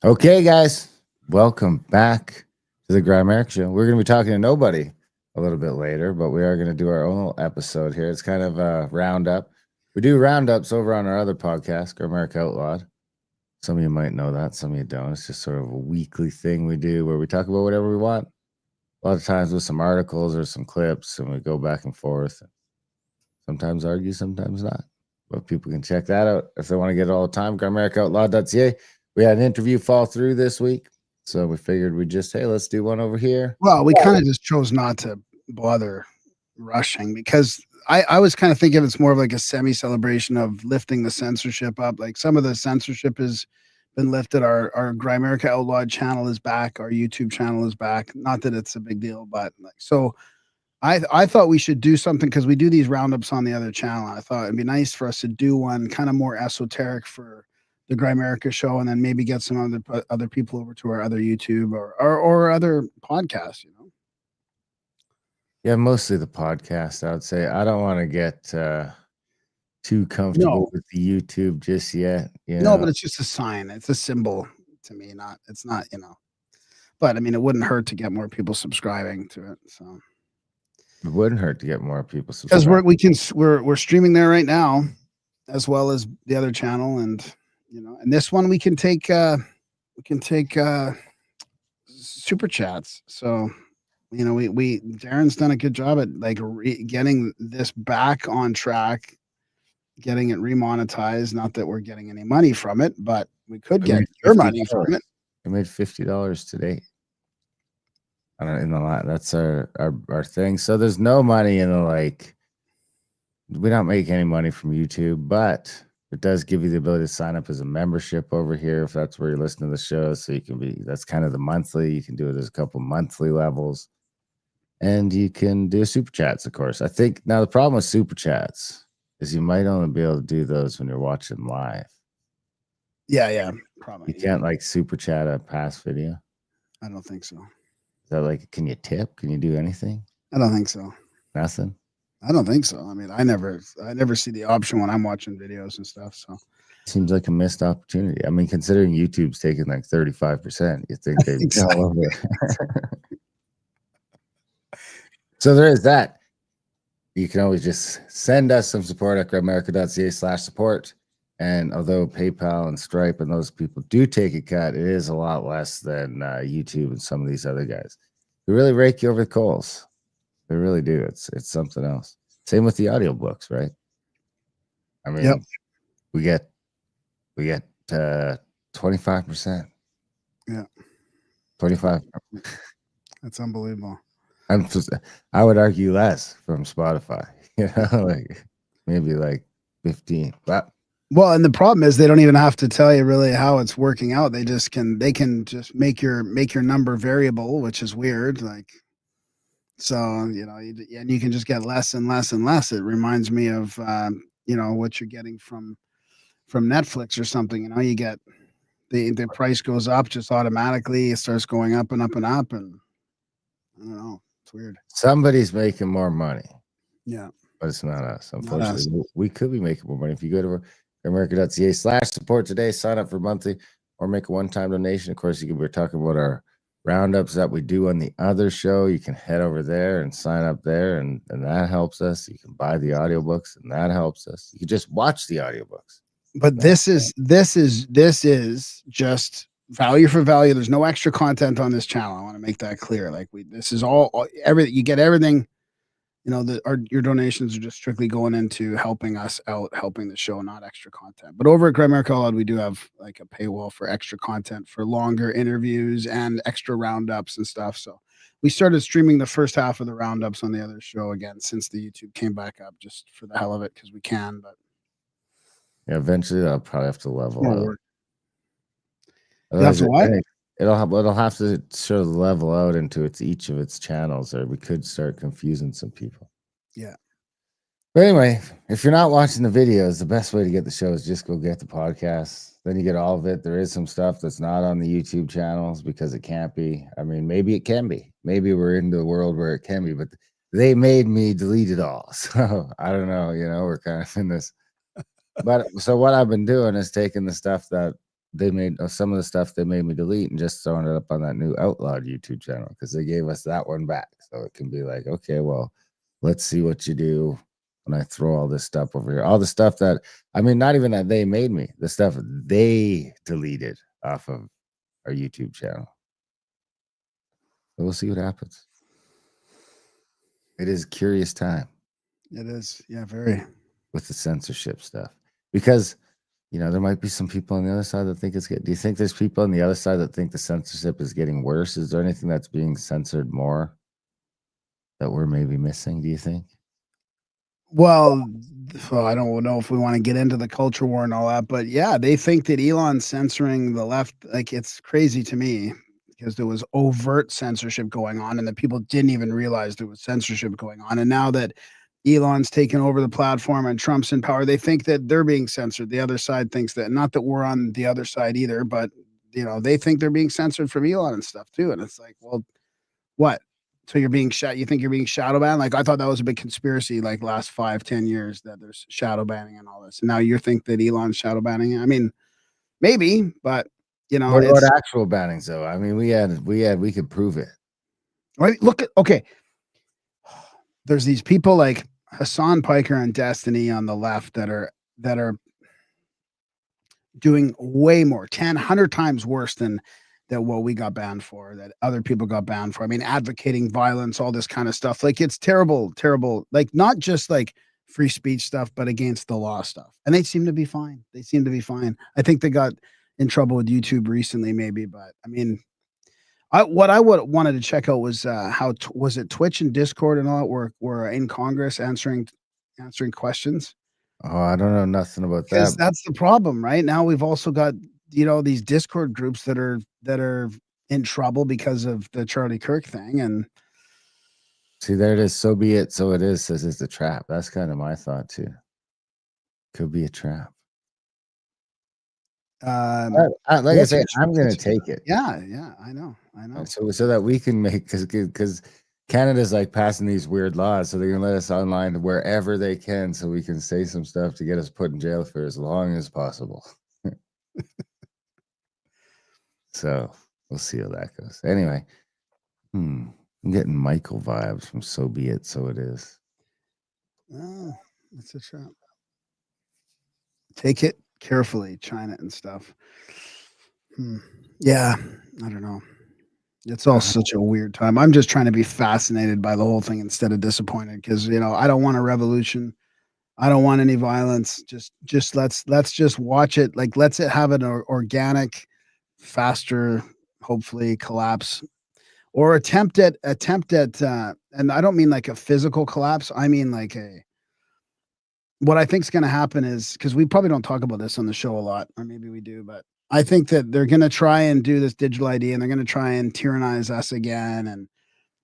Okay, guys, welcome back to the Grimerica Show. We're going to be talking to nobody a little bit later, but we are going to do our own little episode here. It's kind of a roundup. We do roundups over on our other podcast, Grimerica Outlawed. Some of you might know that, some of you don't. It's just sort of a weekly thing we do where we talk about whatever we want. A lot of times with some articles or some clips, and we go back and forth. Sometimes argue, sometimes not. But people can check that out if they want to get it all the time. GrimericaOutlawed.ca. We had an interview fall through this week, so we figured we'd just, hey, let's do one over here. Well, we kind of just chose not to bother rushing because I was kind of thinking it's more of like a semi-celebration of lifting the censorship up. Like some of the censorship has been lifted. Our Grimerica Outlawed channel is back. Our YouTube channel is back. Not that it's a big deal, but like so. I thought we should do something because we do these roundups on the other channel. I thought it'd be nice for us to do one kind of more esoteric for the Grimerica show, and then maybe get some other people over to our other YouTube or other podcasts. Yeah, mostly the podcast, I would say. I don't want to get too comfortable with the YouTube just yet. No, but it's just a sign. It's a symbol to me. It's not. But I mean, it wouldn't hurt to get more people subscribing to it. So it wouldn't hurt to get more people because we're streaming there right now, as well as the other channel, and and this one we can take super chats. So we Darren's done a good job at like getting this back on track, getting it remonetized. Not that we're getting any money from it, but we could get your money from it. I made $50 today. I don't know, in the lot. That's our thing. So there's no money in the we don't make any money from YouTube, but it does give you the ability to sign up as a membership over here if that's where you're listening to the show. So you can that's kind of the monthly. You can do it as a couple monthly levels. And you can do super chats, of course. I think now the problem with super chats is you might only be able to do those when you're watching live. Yeah, probably. You can't super chat a past video. I don't think so. Is that can you tip? Can you do anything? I don't think so. Nothing? I don't think so. I mean, I never see the option when I'm watching videos and stuff. So seems like a missed opportunity. I mean, considering YouTube's taking 35%, you think they'd be all over it. So there is that. You can always just send us some support at grimerica.ca/support. And although PayPal and Stripe and those people do take a cut, it is a lot less than YouTube and some of these other guys. They really rake you over the coals. They really do. It's something else. Same with the audiobooks, right? I mean, we get 25%. Yeah, 25. That's unbelievable. I would argue less from Spotify. Maybe 15. Well, and the problem is they don't even have to tell you really how it's working out. They can just make your number variable, which is weird. So, and you can just get less and less and less. It reminds me of, what you're getting from Netflix or something. You get the price goes up just automatically. It starts going up and up and up. And I don't know. It's weird. Somebody's making more money. Yeah. But it's not us. Unfortunately, we could be making more money. If you go to Grimerica.ca/support today, sign up for monthly or make a one-time donation. Of course, we're talking about our roundups that we do on the other show. You can head over there and sign up there, and that helps us. You can buy the audiobooks, and that helps us. You can just watch the audiobooks. But this is just value for value. There's no extra content on this channel. I want to make that clear. This is all everything. You get everything. Your donations are just strictly going into helping us out, helping the show, not extra content. But over at Grimerica Outlawed, we do have a paywall for extra content, for longer interviews and extra roundups and stuff. So we started streaming the first half of the roundups on the other show again since the YouTube came back up, just for the hell of it, because we can. But yeah, eventually I'll probably have to level out. That's what? It'll have to sort of level out into each of its channels, or we could start confusing some people. Yeah. But anyway, if you're not watching the videos, the best way to get the show is just go get the podcast. Then you get all of it. There is some stuff that's not on the YouTube channels because it can't be. I mean, maybe it can be. Maybe we're into a world where it can be, but they made me delete it all. So I don't know. We're kind of in this. But so what I've been doing is taking the stuff that they made some of the stuff they made me delete and just throwing it up on that new Outlawed YouTube channel because they gave us that one back. So it can be like, okay, well, let's see what you do when I throw all this stuff over here. All the stuff that, I mean, not even that they made me, the stuff they deleted off of our YouTube channel. So we'll see what happens. It is a curious time. It is. Yeah, very. With the censorship stuff. Because, there might be some people on the other side that think it's good. Do you think there's people on the other side that think the censorship is getting worse? Is there anything that's being censored more that we're maybe missing, do you think? Well, I don't know if we want to get into the culture war and all that, but yeah, they think that Elon's censoring the left. Like, it's crazy to me because there was overt censorship going on and that people didn't even realize there was censorship going on. And now that Elon's taken over the platform and Trump's in power, they think that they're being censored. The other side thinks that, not that we're on the other side either, but they think they're being censored from Elon and stuff too. And it's like, well, what? So you're being you think you're being shadow banned? Like, I thought that was a big conspiracy, like last 5-10 years, that there's shadow banning and all this. And now you think that Elon's shadow banning. I mean, maybe, but What it's about actual bannings though? I mean, we could prove it. right. Look at, okay. There's these people like Hassan Piker and Destiny on the left that are doing way more, 100 times worse than what we got banned for, that other people got banned for. I mean, advocating violence, all this kind of stuff. Like, it's terrible, terrible. Like, not just like free speech stuff, but against the law stuff. And they seem to be fine. They seem to be fine. I think they got in trouble with YouTube recently, maybe. But I mean, what I would wanted to check out was how was it Twitch and Discord and all that were in Congress answering questions. Oh, I don't know nothing about Because that. that's the problem, right? Now we've also got, these Discord groups that are in trouble because of the Charlie Kirk thing. And See, there it is. So be it. So it is. Says it's a trap. That's kind of my thought too. Could be a trap. Like I say, I'm going to take it. Yeah, I know. So that we can make, because Canada's like passing these weird laws, so they can let us online wherever they can, so we can say some stuff to get us put in jail for as long as possible. So we'll see how that goes. Anyway, I'm getting Michael vibes from So Be It, So It Is. Oh, it's a trap. Take it carefully, China and stuff. Yeah, I don't know. It's all such a weird time. I'm just trying to be fascinated by the whole thing instead of disappointed because, I don't want a revolution. I don't want any violence. Just let's just watch it. Like, let's have an organic, faster, hopefully collapse, or attempt at and I don't mean like a physical collapse. I mean like what I think is going to happen is, because we probably don't talk about this on the show a lot, or maybe we do, but I think that they're going to try and do this digital ID and they're going to try and tyrannize us again. And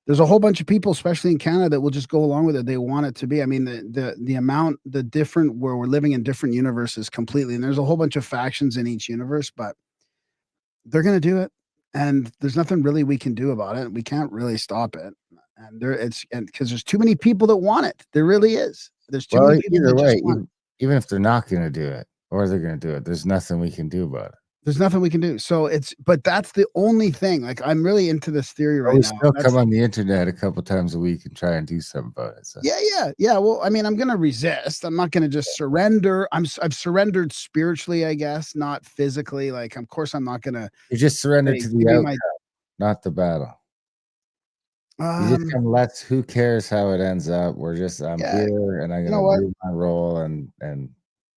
there's a whole bunch of people, especially in Canada, that will just go along with it. They want it to be. I mean, the different, where we're living in different universes completely. And there's a whole bunch of factions in each universe, but they're going to do it. And there's nothing really we can do about it. We can't really stop it. And because there's too many people that want it. There really is. There's too many people either that way, just want it. Even if they're not going to do it or they're going to do it, there's nothing we can do about it. There's nothing we can do. So but that's the only thing. Like, I'm really into this theory right now. Still come on the internet a couple times a week and try and do something about it. So. Yeah. Well, I mean, I'm going to resist. I'm not going to just surrender. I've surrendered spiritually, I guess, not physically. Like, of course, I'm not going to. You just surrendered to the outcome, not the battle. You just kind of who cares how it ends up? We're just, I'm here and I'm going to do my role and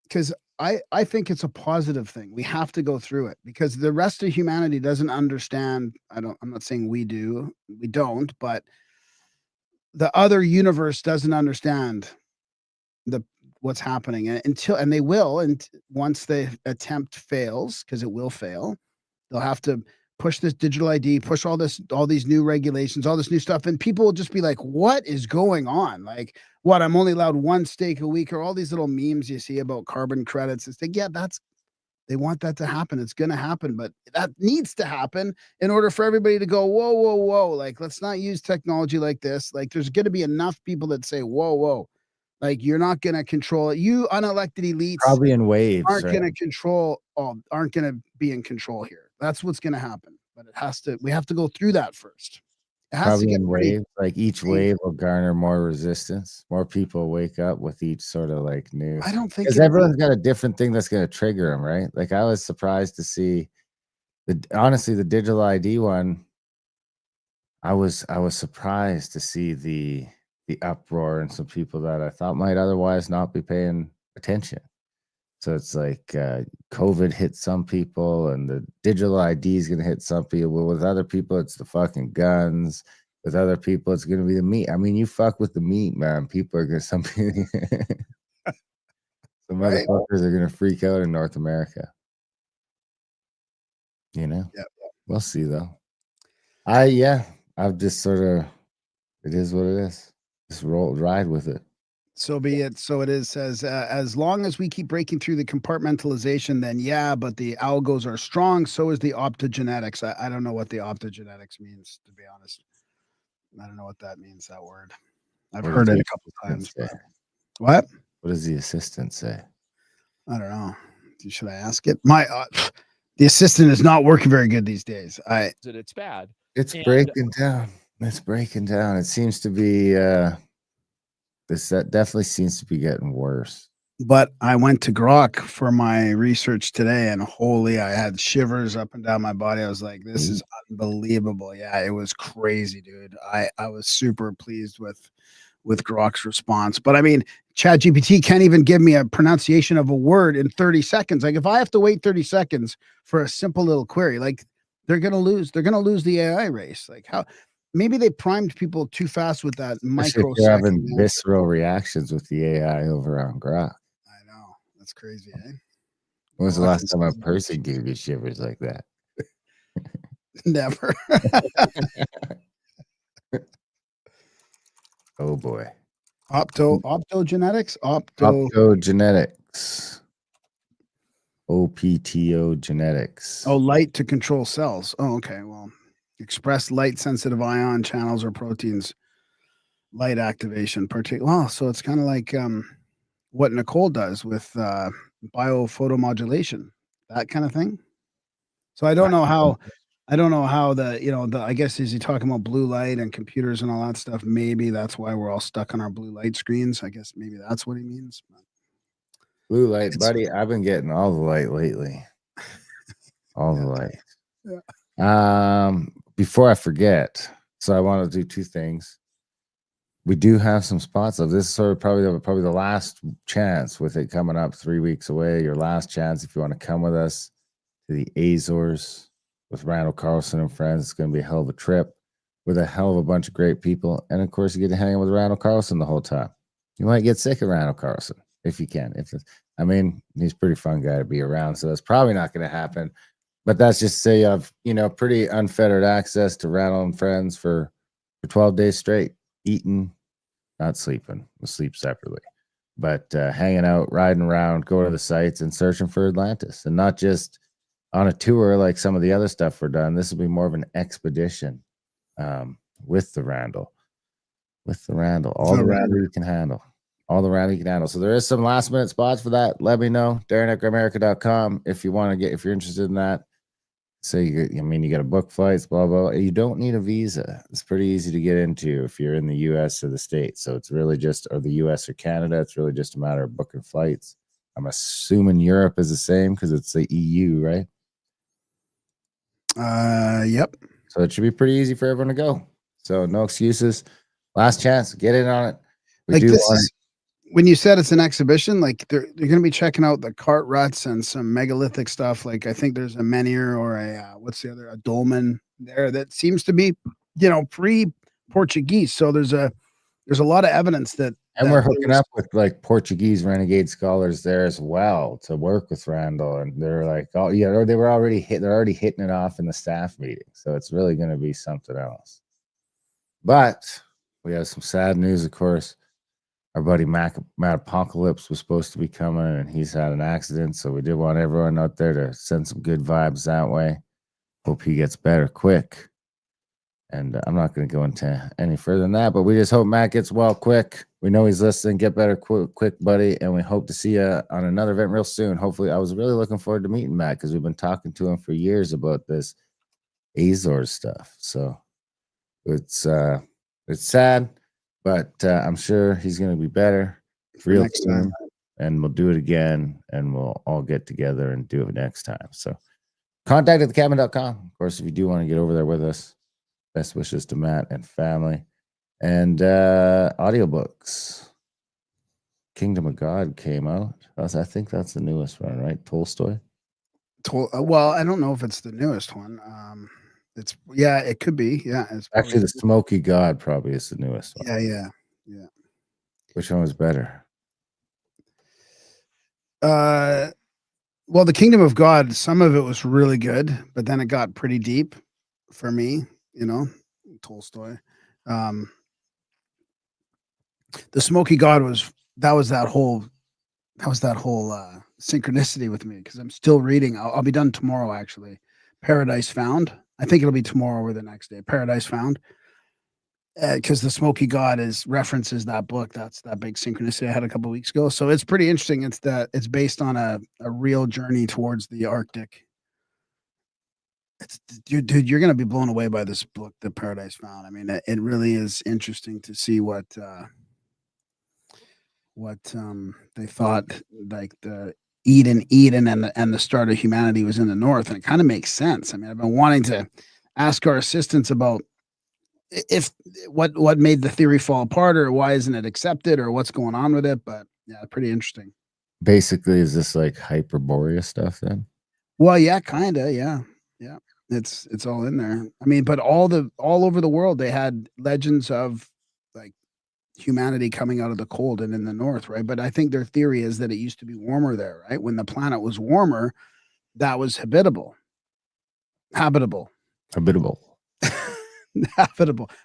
because I think it's a positive thing. We have to go through it because the rest of humanity doesn't understand. I'm not saying we don't, but the other universe doesn't understand what's happening and they will. And once the attempt fails, because it will fail, they'll have to push this digital ID, push all these new regulations, all this new stuff. And people will just be like, what is going on? Like, what, I'm only allowed one steak a week, or all these little memes you see about carbon credits. It's like, yeah, they want that to happen. It's going to happen, but that needs to happen in order for everybody to go, whoa, whoa, whoa. Like, let's not use technology like this. Like, there's going to be enough people that say, whoa, whoa, Like, you're not going to control it. You unelected elites Probably in waves, aren't right? going to control, aren't going to be in control here. That's what's going to happen. But we have to go through that first. It has to Probably get in pretty waves. Like each painful. wave will garner more resistance. More people wake up with each sort of like new. I don't think Because it'll be everyone's got a different thing that's going to trigger them, right? Like I was surprised to see honestly the digital ID one. I was surprised to see the uproar and some people that I thought might otherwise not be paying attention. So it's like COVID hit some people, and the digital ID is going to hit some people. Well, with other people, it's the fucking guns. With other people, it's going to be the meat. I mean, you fuck with the meat, man. People are going to some right. motherfuckers are going to freak out in North America. You know, Yeah. we'll see though. I've just sort of, it is what it is. Just ride with it. So be it. So it is. Says as long as we keep breaking through the compartmentalization, then yeah. But the algos are strong. So is the optogenetics. I don't know what the optogenetics means, to be honest. I don't know what that means. That word. I've What heard does it the a couple times. assistant But say? what? What does the assistant say? I don't know. Should I ask it? The assistant is not working very good these days. It's bad. It's And- breaking down. It's breaking down. It seems to be that definitely seems to be getting worse. But I went to Grok for my research today, and holy, I had shivers up and down my body. I was like, this is unbelievable. Yeah, it was crazy, dude. I was super pleased with Grok's response. But I mean, ChatGPT can't even give me a pronunciation of a word in 30 seconds. Like if I have to wait 30 seconds for a simple little query, like they're gonna lose the AI race. Like how maybe they primed people too fast with that Especially if microsecond. you're having visceral reactions with the AI over on Grok. I know. That's crazy, eh? When was the last time a person gave you shivers like that? Never. Oh boy. Optogenetics? Optogenetics. OPTO genetics. Oh, light to control cells. Oh, okay. Well, express light sensitive ion channels or proteins. Light activation. Well, so it's kind of like what Nicole does with biophotomodulation, that kind of thing. So I don't know how I guess is he talking about blue light and computers and all that stuff? Maybe that's why we're all stuck on our blue light screens. I guess maybe that's what he means. Blue light, buddy. I've been getting all the light lately. All the light. Yeah. Before I forget, so I want to do two things. We do have some spots of this is sort of probably the last chance with it coming up 3 weeks away. Your last chance if you want to come with us to the Azores with Randall Carlson and friends. It's going to be a hell of a trip with a hell of a bunch of great people. And of course, you get to hang out with Randall Carlson the whole time. You might get sick of Randall Carlson if you can. I mean, he's a pretty fun guy to be around, so that's probably not going to happen. But that's just to say you have, pretty unfettered access to Randall and friends for 12 days straight, eating, not sleeping. We'll sleep separately. But hanging out, riding around, going to the sites and searching for Atlantis. And not just on a tour like some of the other stuff we're done. This will be more of an expedition with the Randall. All the Randall you can handle. So there is some last minute spots for that. Let me know. Darren at Grimerica.com if you want to if you're interested in that. So you got to book flights, blah, blah. You don't need a visa. It's pretty easy to get into if you're in the US or the States. So it's really or the US or Canada. It's really just a matter of booking flights. I'm assuming Europe is the same because it's the EU, right? Yep. So it should be pretty easy for everyone to go. So no excuses. Last chance. Get in on it. When you said it's an exhibition, like they're going to be checking out the cart ruts and some megalithic stuff. Like I think there's a menhir or a dolmen there that seems to be, pre-Portuguese. So there's a lot of evidence that. And we're hooking up with like Portuguese renegade scholars there as well to work with Randall. And they're like, oh yeah, they're already hitting it off in the staff meeting. So it's really going to be something else. But we have some sad news, of course. Our buddy Matt Apocalypse was supposed to be coming, and he's had an accident. So we did want everyone out there to send some good vibes that way. Hope he gets better quick. And I'm not going to go into any further than that, but we just hope Matt gets well quick. We know he's listening. Get better quick, buddy. And we hope to see you on another event real soon. Hopefully, I was really looking forward to meeting Matt because we've been talking to him for years about this Azor stuff. So it's sad, but I'm sure he's going to be better real next soon. time. And we'll do it again, and we'll all get together and do it next time. So contact at thecabin.com. Of course, if you do want to get over there with us, best wishes to Matt and family. And audiobooks. Kingdom of God came out. I think that's the newest one, right? Tolstoy. Well, I don't know if it's the newest one. It could be. Yeah, it's Actually, the Smoky God probably is the newest one. Yeah. Which one was better? Well, the Kingdom of God, some of it was really good, but then it got pretty deep for me, Tolstoy. The Smoky God was that whole synchronicity with me, because I'm still reading. I'll be done tomorrow, actually. Paradise Found. I think it'll be tomorrow or the next day. Paradise Found. Because the Smoky God references that book. That's that big synchronicity I had a couple of weeks ago. So it's pretty interesting. It's based on a real journey towards the Arctic. Dude, you're gonna be blown away by this book, The Paradise Found. I mean, it really is interesting to see what they thought, like the Eden and the start of humanity was in the north, and it kind of makes sense. I mean, I've been wanting to ask our assistants about if what made the theory fall apart, or why isn't it accepted, or what's going on with it. But yeah, pretty interesting. Basically, is this like Hyperborea stuff then? Well, yeah, kind of, yeah. It's all in there. I mean, but all over the world they had legends of like humanity coming out of the cold and in the north, right? But I think their theory is that it used to be warmer there, right? When the planet was warmer, that was habitable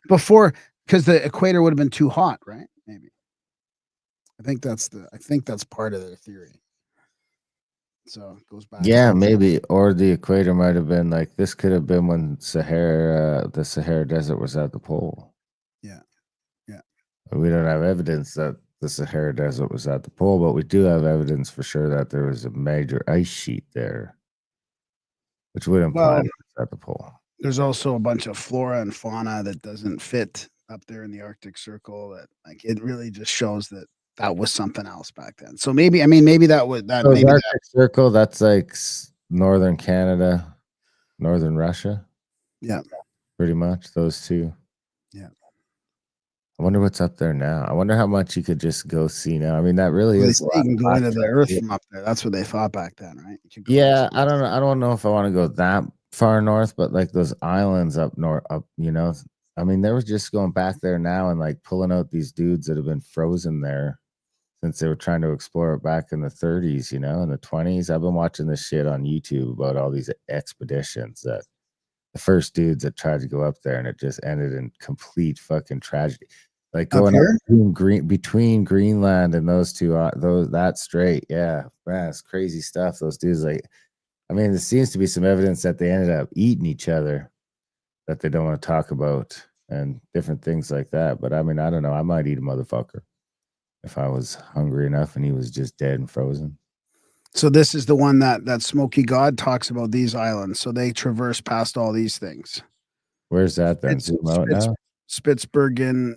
before, because the equator would have been too hot, right? Maybe. I think that's part of their theory. So it goes back. Yeah, maybe. Or the equator might have been like, this could have been when the Sahara Desert was at the pole. Yeah. We don't have evidence that the Sahara Desert was at the pole, but we do have evidence for sure that there was a major ice sheet there, which would imply that it's at the pole. There's also a bunch of flora and fauna that doesn't fit up there in the Arctic Circle. That, like, it really just shows that was something else back then. So maybe that was that. So maybe Arctic Circle, that's like northern Canada, northern Russia. Yeah, pretty much those two. Yeah. I wonder what's up there now. I wonder how much you could just go see now. I mean, that really is. You can go into the earth from up there. That's what they thought back then, right? Yeah, I don't know. I don't know if I want to go that far north, but like those islands up north, I mean, they were just going back there now and like pulling out these dudes that have been frozen there since they were trying to explore it back in the 30s, in the 20s. I've been watching this shit on YouTube about all these expeditions, that the first dudes that tried to go up there, and it just ended in complete fucking tragedy. Like going up between Greenland and those two, that strait. Yeah, man, it's crazy stuff. Those dudes, like, I mean, there seems to be some evidence that they ended up eating each other that they don't want to talk about, and different things like that. But I mean, I don't know. I might eat a motherfucker if I was hungry enough and he was just dead and frozen. So this is the one that Smoky God talks about, these islands. So they traverse past all these things. Where's that then? Zoom out now? Spitsbergen.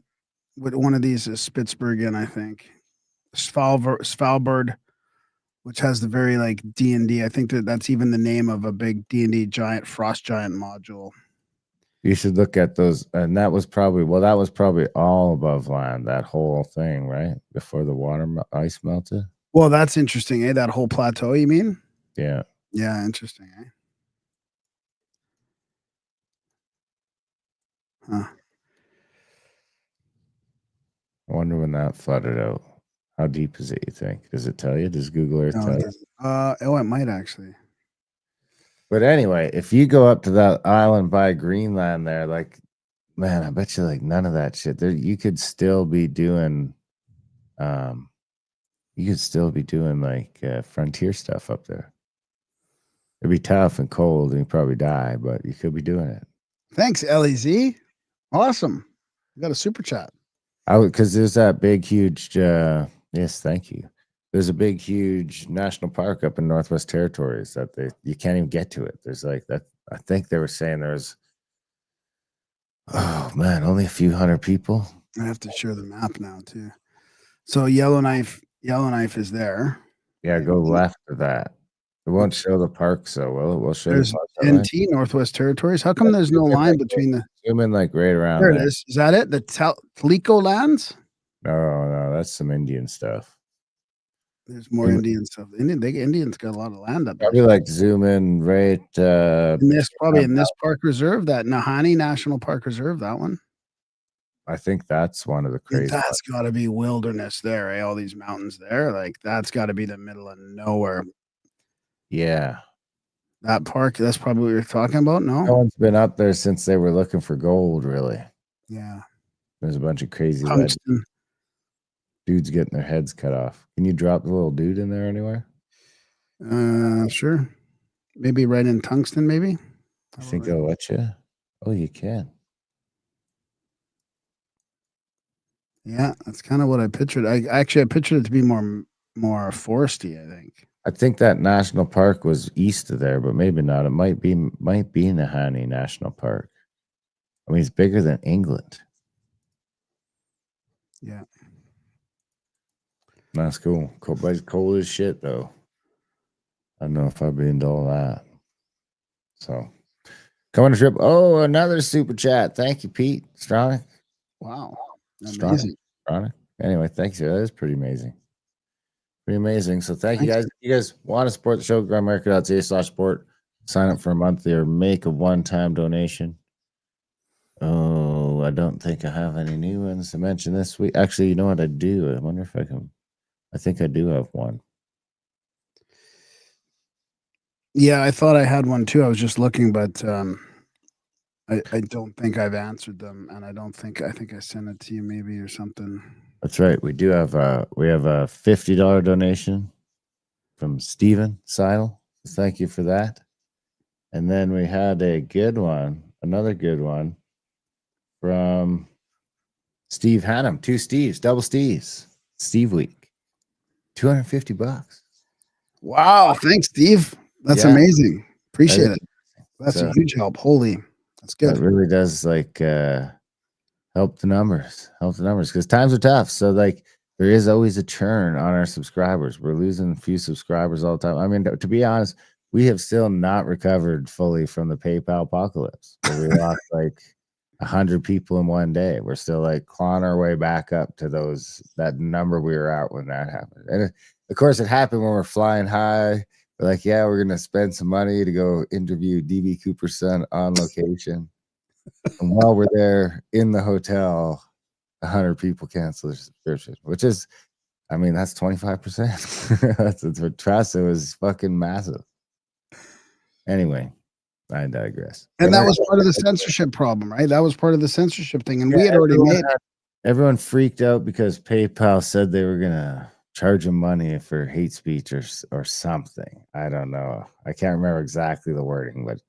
One of these is Spitsbergen, I think. Svalbard, which has the very like D&D. I think that's even the name of a big D&D frost giant module. You should look at those. And that was probably all above land, that whole thing, right? Before the ice melted. Well, that's interesting, eh? That whole plateau, you mean? Yeah. Yeah, interesting, eh? Huh. I wonder when that flooded out. How deep is it, you think? Does it tell you? Does Google Earth tell you? It might actually. But anyway, if you go up to that island by Greenland there, like, man, I bet you like none of that shit there. You could still be doing like frontier stuff up there. It'd be tough and cold and you'd probably die, but you could be doing it. Thanks, LEZ. Awesome. You got a super chat. Because there's that big, huge. Yes, thank you. There's a big, huge national park up in Northwest Territories that you can't even get to it. There's like that. I think they were saying there's. Oh man, only a few hundred people. I have to share the map now too. So Yellowknife is there. Yeah, right? go left of that. It won't show the park, so we'll show There's the park. NT, Northwest Territories. How come there's no line between the? Zoom in like right around There there. it is. Is that it? The Tlico lands? No, that's some Indian stuff. There's more Indian stuff. Indians got a lot of land up there. Probably like zoom in right. In this park reserve, that Nahanni National Park Reserve, that one. I think that's one of the crazy. That's got to be wilderness there, eh? All these mountains there, like that's got to be the middle of nowhere. Yeah, that park. That's probably what you're talking about. No one's been up there since they were looking for gold. Really? Yeah. There's a bunch of crazy dudes getting their heads cut off. Can you drop the little dude in there anywhere? Sure. Maybe right in tungsten. Maybe. I think they'll let you. Oh, you can. Yeah, that's kind of what I pictured. I pictured it to be more foresty, I think that national park was east of there, but maybe not. It might be Nahanni National Park. I mean, it's bigger than England. Yeah. That's cool. Cold, but it's cold as shit, though. I don't know if I'd be into all that. So, coming to trip. Oh, another super chat. Thank you, Pete. Stronic. Wow. Amazing. Stronic. Anyway, thanks. That is pretty amazing. Pretty amazing. So, thank you guys. If you guys want to support the show, grimerica.ca/support. Sign up for a monthly or make a one-time donation. Oh, I don't think I have any new ones to mention this week. Actually, you know what I do? I wonder if I can. I think I do have one. Yeah, I thought I had one too. I was just looking, but I don't think I've answered them, and I think I sent it to you maybe or something. That's right. We do have a $50 donation from Steven Seidel. Thank you for that. And then we had another good one from Steve Hannum. 2 Steves, double Steves. Steve Week. $250. Wow. Thanks, Steve. That's amazing. Appreciate it. That's a huge help. Holy, that's good. It really does help the numbers because times are tough. So there is always a churn on our subscribers. We're losing a few subscribers all the time. I mean, to be honest, we have still not recovered fully from the PayPal apocalypse. Where we lost 100 people in one day. We're still clawing our way back up to that number we were at when that happened. And of course, it happened when we're flying high. We're we're going to spend some money to go interview DB Cooper's son on location. And while we're there in the hotel, 100 people cancel their subscription, which is, I mean, that's 25%. That's for trust. It was fucking massive. Anyway, I digress. And that was part of the censorship problem, right? That was part of the censorship thing. And we had already made everyone freaked out because PayPal said they were going to charge them money for hate speech or something. I don't know. I can't remember exactly the wording, but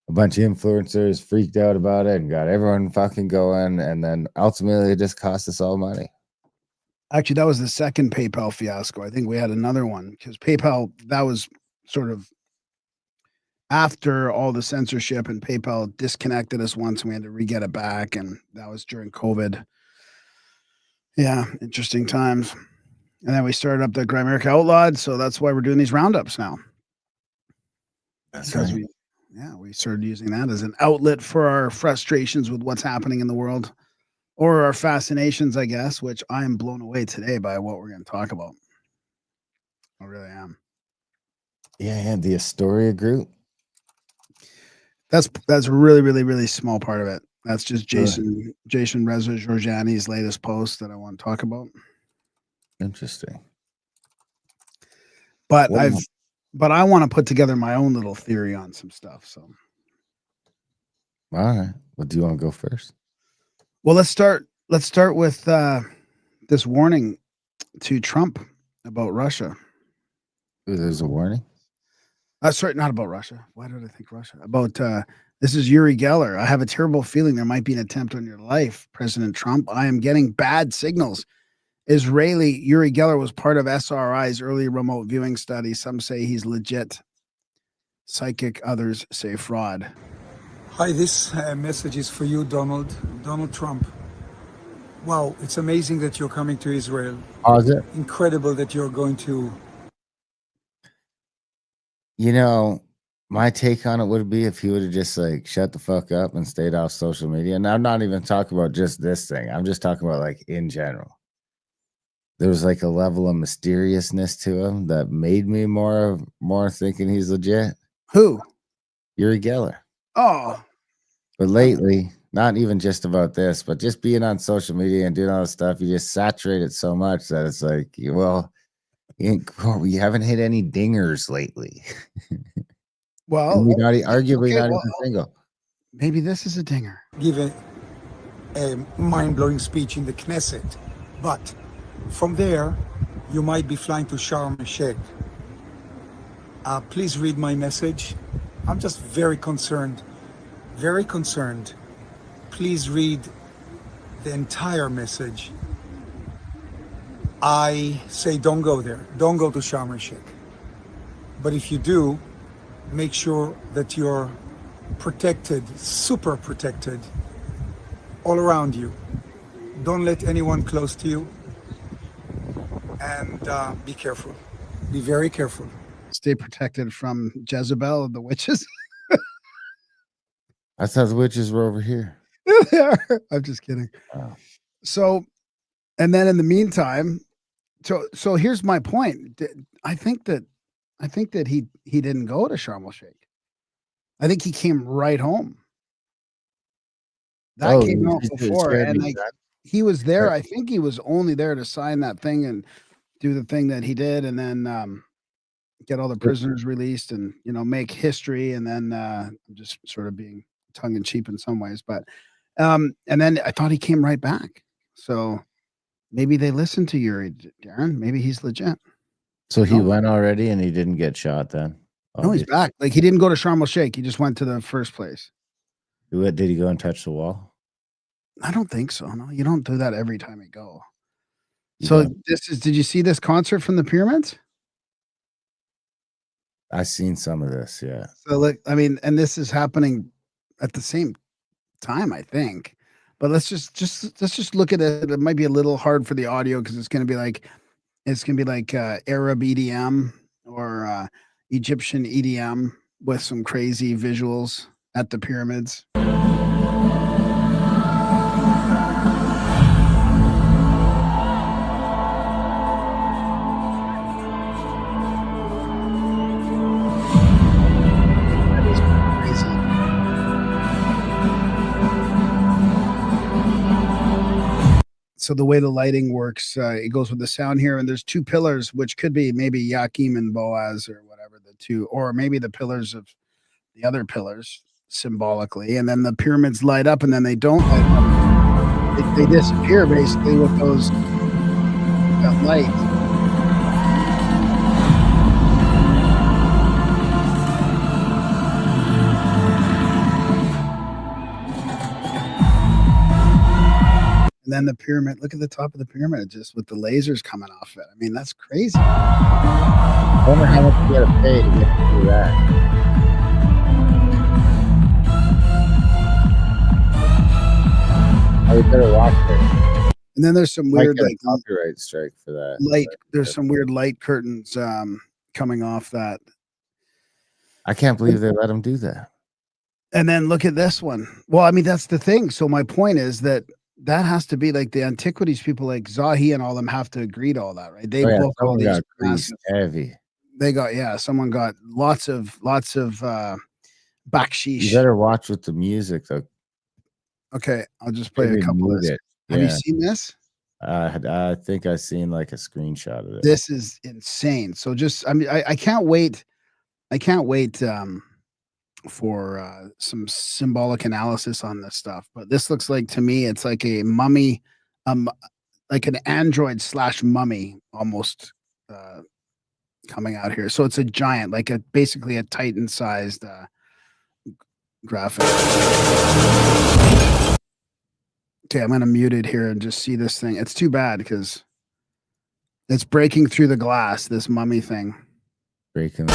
a bunch of influencers freaked out about it and got everyone fucking going. And then ultimately it just cost us all money. Actually, that was the second PayPal fiasco. I think we had another one because PayPal, that was sort of after all the censorship, and PayPal disconnected us once and we had to re-get it back. And that was during COVID. Yeah, interesting times. And then we started up the Grimerica Outlawed. So that's why we're doing these roundups now. That's because right. we started using that as an outlet for our frustrations with what's happening in the world, or our fascinations, I guess, which I am blown away today by what we're going to talk about. I really am. Yeah, the Astoria group. That's a really, really, really small part of it. That's just Jason Reza Georgiani's latest post that I want to talk about. Interesting. But I want to put together my own little theory on some stuff. So, all right. Well, do you want to go first? Well, let's start with this warning to Trump about Russia. Ooh, there's a warning. Sorry, not about Russia. Why did I think Russia? About this is Uri Geller. I have a terrible feeling there might be an attempt on your life, President Trump. I am getting bad signals. Israeli Uri Geller was part of SRI's early remote viewing study. Some say he's legit psychic, others say fraud. Hi, this message is for you, Donald Trump. Wow, it's amazing that you're coming to Israel. Pause it. Incredible that you're going to. You know, my take on it would be if he would have just like shut the fuck up and stayed off social media. And I'm not even talking about just this thing. I'm just talking about like in general. There was like a level of mysteriousness to him that made me more thinking he's legit. Who? Uri Geller. Oh. But lately, not even just about this, but just being on social media and doing all this stuff, you just saturate it so much that it's like, well, you haven't hit any dingers lately. Well, you're not, arguably not even single. Maybe this is a dinger. Give a mind-blowing speech in the Knesset, but from there, you might be flying to Sharm el-Sheikh. Please read my message. I'm just very concerned. Very concerned. Please read the entire message. I say don't go there. Don't go to Sharm el-Sheikh. But if you do, make sure that you're protected, super protected, all around you. Don't let anyone close to you. And be careful. Be very careful. Stay protected from Jezebel and the witches. I thought the witches were over here. They are. I'm just kidding. Oh. So, and then in the meantime, so here's my point. I think that he didn't go to Sharm el-Sheikh. I think he came right home. That came out before, and like he was there. I think he was only there to sign that thing and do the thing that he did, and then get all the prisoners released, and make history. And then I'm just sort of being tongue in cheek in some ways, but and then I thought he came right back. So maybe they listened to Uri, Darren. Maybe he's legit. So he went already and he didn't get shot then? No, he's back. Like he didn't go to Sharm el-Sheikh. He just went to the first place. Did he go and touch the wall? I don't think so. No, you don't do that every time you go. So did you see this concert from the pyramids? I've seen some of this, yeah. So like, I mean, and this is happening at the same time, I think. But let's just look at it. It might be a little hard for the audio because it's gonna be like Arab EDM or Egyptian EDM with some crazy visuals at the pyramids. So the way the lighting works, it goes with the sound here, and there's two pillars, which could be maybe Yakim and Boaz or whatever the two, or maybe the pillars of the other pillars symbolically, and then the pyramids light up, and then they don't light up. They disappear basically with that light. And then the pyramid, look at the top of the pyramid, just with the lasers coming off it. I mean, that's crazy. I wonder how much you gotta pay to get to do that. I would better watch it. And then there's some weird like copyright strike for that. Light. There's some weird light curtains coming off that. I can't believe they let him do that. And then look at this one. Well, I mean, that's the thing. So my point is that has to be like the antiquities people like Zahi and all them have to agree to all that, right? They book all these massive, heavy. They got someone got lots of bakshish. You better watch with the music though. Okay, I'll just play a couple of this. Have you seen this? I think I've seen like a screenshot of it. This is insane. So just I mean I can't wait. I can't wait for some symbolic analysis on this stuff, but this looks like to me it's like a mummy, like an android / mummy almost coming out here. So it's a giant, like basically a Titan-sized graphic. Okay, I'm gonna mute it here and just see this thing. It's too bad because it's breaking through the glass. This mummy thing. Breaking.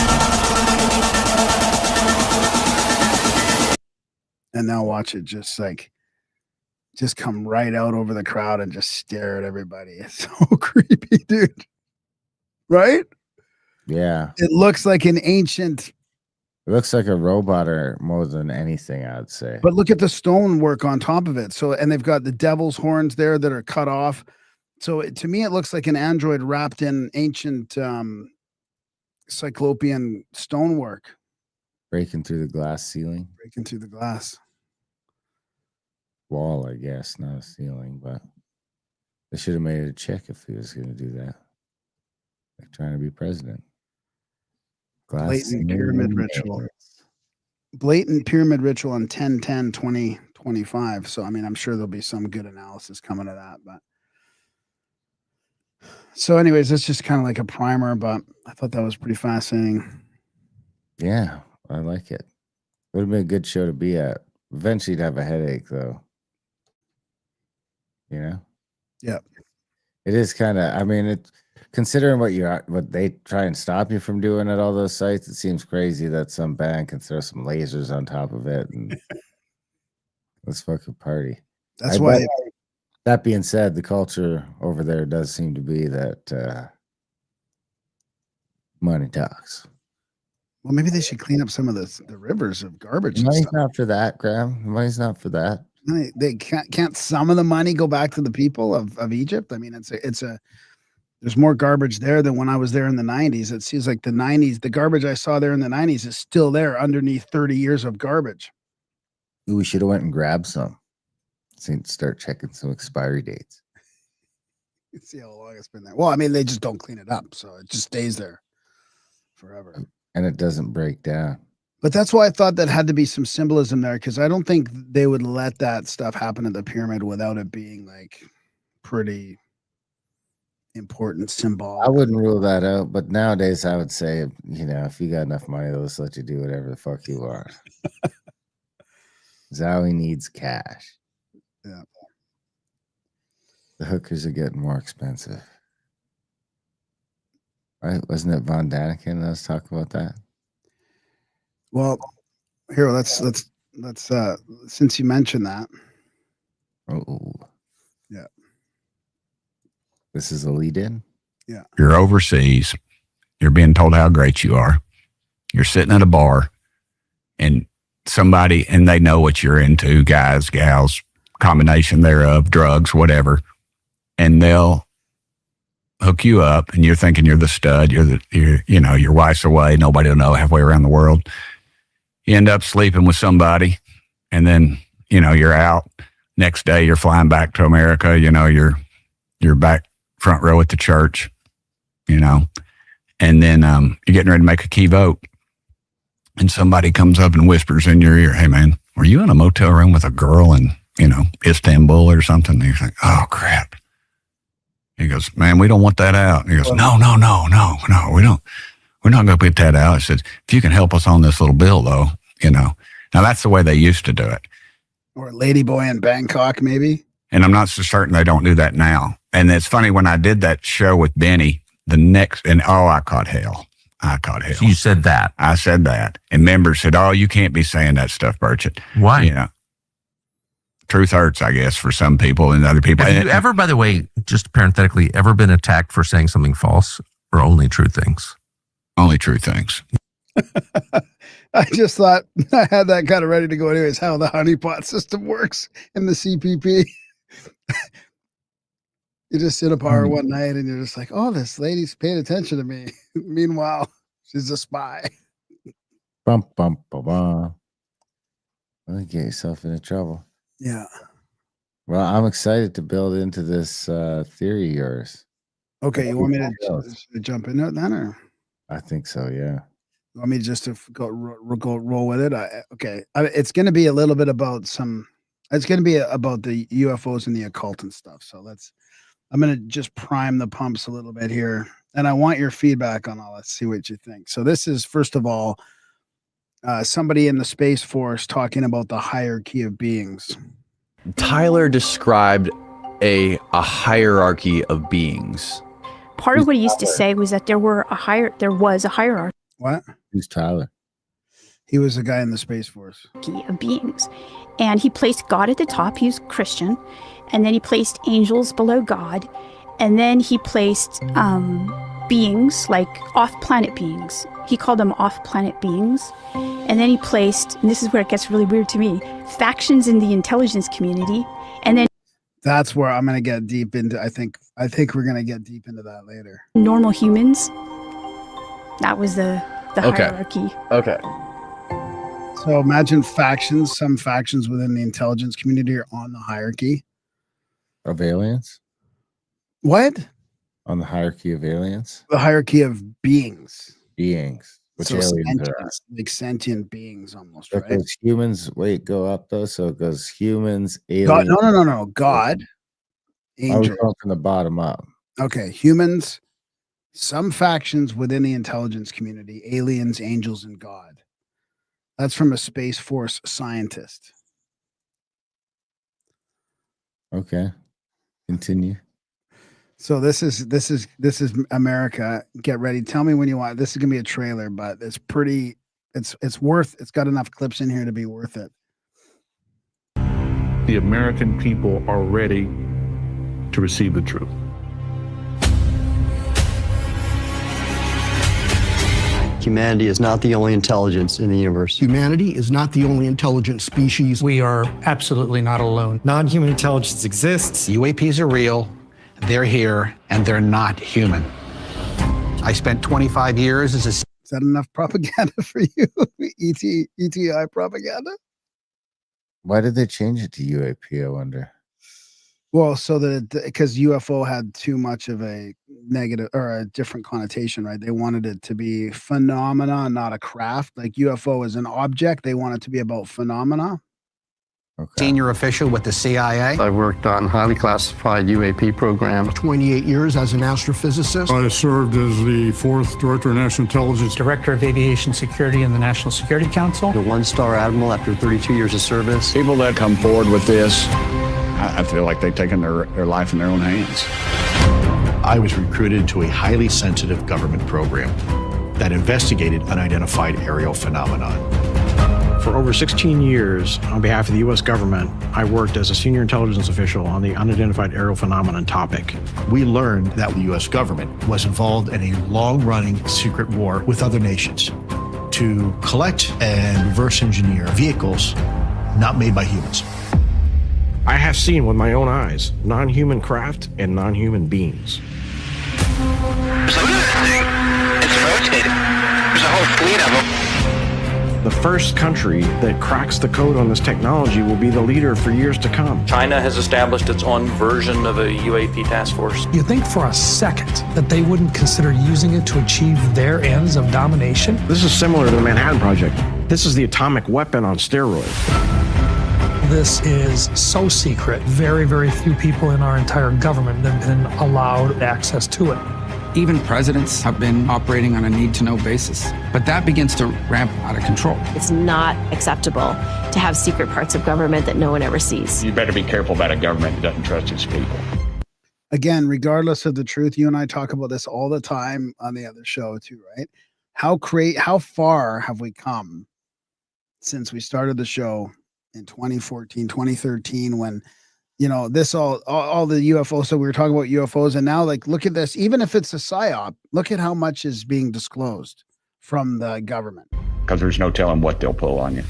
And now watch it just come right out over the crowd and just stare at everybody. It's so creepy, dude. Right? Yeah. It looks like an ancient. It looks like a robot or more than anything, I'd say. But look at the stonework on top of it. So, and they've got the devil's horns there that are cut off. So to me, it looks like an android wrapped in ancient cyclopean stonework. Breaking through the glass ceiling. Breaking through the glass. Wall, I guess, not a ceiling, but they should have made it a check if he was going to do that. Like trying to be president. Blatant pyramid ritual. Blatant pyramid ritual on 10/10/2025. So, I mean, I'm sure there'll be some good analysis coming to that. But so, anyways, that's just kind of like a primer, but I thought that was pretty fascinating. Yeah, I like it. Would have been a good show to be at. Eventually, you'd have a headache, though. You know? Yeah. It is kind of, I mean, considering what they try and stop you from doing at all those sites, it seems crazy that some band can throw some lasers on top of it and let's fucking party. That's why. That being said, the culture over there does seem to be that money talks. Well, maybe they should clean up some of the rivers of garbage. Money's not for that, Graham. Money's not for that. They can't some of the money go back to the people of Egypt? I mean, there's more garbage there than when I was there in the 90s. It seems like the 90s, the garbage I saw there in the 90s is still there underneath 30 years of garbage. Ooh, we should have went and grabbed some. Start checking some expiry dates. See how long it's been there. Well, I mean, they just don't clean it up, so it just stays there forever. And it doesn't break down. But that's why I thought that had to be some symbolism there, because I don't think they would let that stuff happen at the pyramid without it being like pretty important symbol. I wouldn't rule that out, but nowadays I would say, if you got enough money, they'll just let you do whatever the fuck you want. Zowie needs cash. Yeah. The hookers are getting more expensive. Right? Wasn't it Von Daniken that was talking about that? Well, here, let's since you mentioned that. Oh. Yeah. This is a lead in? Yeah. You're overseas. You're being told how great you are. You're sitting at a bar and they know what you're into, guys, gals, combination thereof, drugs, whatever. And they'll hook you up and you're thinking you're the stud. Your wife's away. Nobody will know halfway around the world. You end up sleeping with somebody and then, you're out. Next day you're flying back to America. You're back front row at the church, and then you're getting ready to make a key vote. And somebody comes up and whispers in your ear, "Hey man, were you in a motel room with a girl in, Istanbul or something?" And you're like, "Oh crap." He goes, "Man, we don't want that out." And he goes, No, we don't. We're not going to put that out. He says, "If you can help us on this little bill though, Now that's the way they used to do it. Or Ladyboy in Bangkok, maybe. And I'm not so certain they don't do that now. And it's funny, when I did that show with Benny, I caught hell. So you said that. I said that. And members said, "Oh, you can't be saying that stuff, Burchett." Why? Truth hurts, I guess, for some people and other people. Have you ever, by the way, just parenthetically, ever been attacked for saying something false or only true things? Only true things. I just thought I had that kind of ready to go anyways, how the honeypot system works in the CPP. You just sit apart one night and you're just like, "Oh, this lady's paying attention to me." Meanwhile, she's a spy. Bum, bum, bum, bum. Well, you get yourself into trouble. Yeah. Well, I'm excited to build into this theory of yours. Okay, you want me to jump into it then, or? I think so, yeah. You want me just to go roll with it? It's going to be a little bit about it's going to be about the UFOs and the occult and stuff. So let's I'm going to just prime the pumps a little bit here. And I want your feedback on all this. See what you think. So this is, first of all, somebody in the Space Force talking about the hierarchy of beings. Tyler described a hierarchy of beings. Part of what he used to say was that there was a hierarchy What? Who's Tyler? He was a guy in the Space Force. of beings. And he placed God at the top. He was Christian. And then he placed angels below God. And then he placed beings, like off-planet beings. He called them off-planet beings. And then he placed, and this is where it gets really weird to me, factions in the intelligence community. And then That's where I'm going to get deep into. I think we're going to get deep into that later. normal humans. That was the Okay. hierarchy. Okay. So imagine factions. Some factions within the intelligence community are on the hierarchy. Of aliens? What? On the hierarchy of aliens? The hierarchy of beings. Beings. Which So aliens are? sentience, like sentient beings almost, So right? goes humans, go up though. So it goes humans, God, aliens. no. God, I was angel. going from the bottom up. Okay, humans, some factions within the intelligence community, aliens, angels, and God. That's from a Space Force scientist. Okay. Continue. So this is America. Get ready. Tell me when you want. This is gonna be a trailer, but it's pretty. It's got enough clips in here to be worth it. The American people are ready to receive the truth. Humanity is not the only intelligence in the universe. Humanity is not the only intelligent species. We are absolutely not alone. Non-human intelligence exists. UAPs are real, they're here, and they're not human. I spent 25 years as a... Is that enough propaganda for you? ETI propaganda? Why did they change it to UAP, I wonder? Well, so that because UFO had too much of a negative or a different connotation, right? They wanted it to be phenomena, not a craft. Like UFO is an object. They want it to be about phenomena. Okay. Senior official with the CIA. I worked on highly classified UAP programs. 28 years as an astrophysicist. I served as the 4th Director of National Intelligence. Director of Aviation Security in the National Security Council. A one-star admiral after 32 years of service. People that come forward with this, I feel like they've taken their life in their own hands. I was recruited to a highly sensitive government program that investigated unidentified aerial phenomenon. For over 16 years, on behalf of the U.S. government, I worked as a senior intelligence official on the unidentified aerial phenomenon topic. We learned that the U.S. government was involved in a long-running secret war with other nations to collect and reverse engineer vehicles not made by humans. I have seen with my own eyes non-human craft and non-human beings. So look at that thing. It's rotating. There's a whole fleet of them. The first country that cracks the code on this technology will be the leader for years to come. China has established its own version of a UAP task force. You think for a second that they wouldn't consider using it to achieve their ends of domination? This is similar to the Manhattan Project. This is the atomic weapon on steroids. This is so secret. Very, very few people in our entire government have been allowed access to it. Even presidents have been operating on a need-to-know basis, but that begins to ramp out of control. It's not acceptable to have secret parts of government that no one ever sees. You better be careful about a government that doesn't trust its people. Again, regardless of the truth, you and I talk about this all the time on the other show too, right? How far have we come since we started the show in 2014, 2013, when this all the UFOs. So we were talking about UFOs, and now look at this. Even if it's a psyop, look at how much is being disclosed from the government. Because there's no telling what they'll pull on you.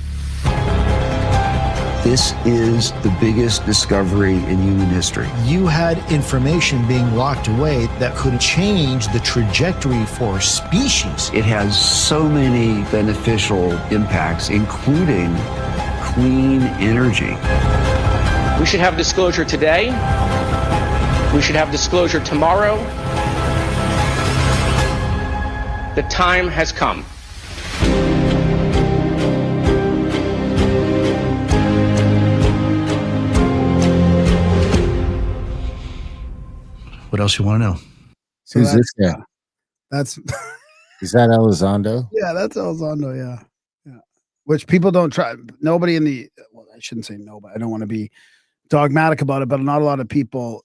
This is the biggest discovery in human history. You had information being locked away that could change the trajectory for species. It has so many beneficial impacts, including clean energy. We should have disclosure today. We should have disclosure tomorrow. The time has come. What else you want to know? So Who's this guy? That's Is that Elizondo? yeah, that's Elizondo. Yeah, yeah. Which people don't try. Nobody in the I shouldn't say nobody. I don't want to be dogmatic about it, but not a lot of people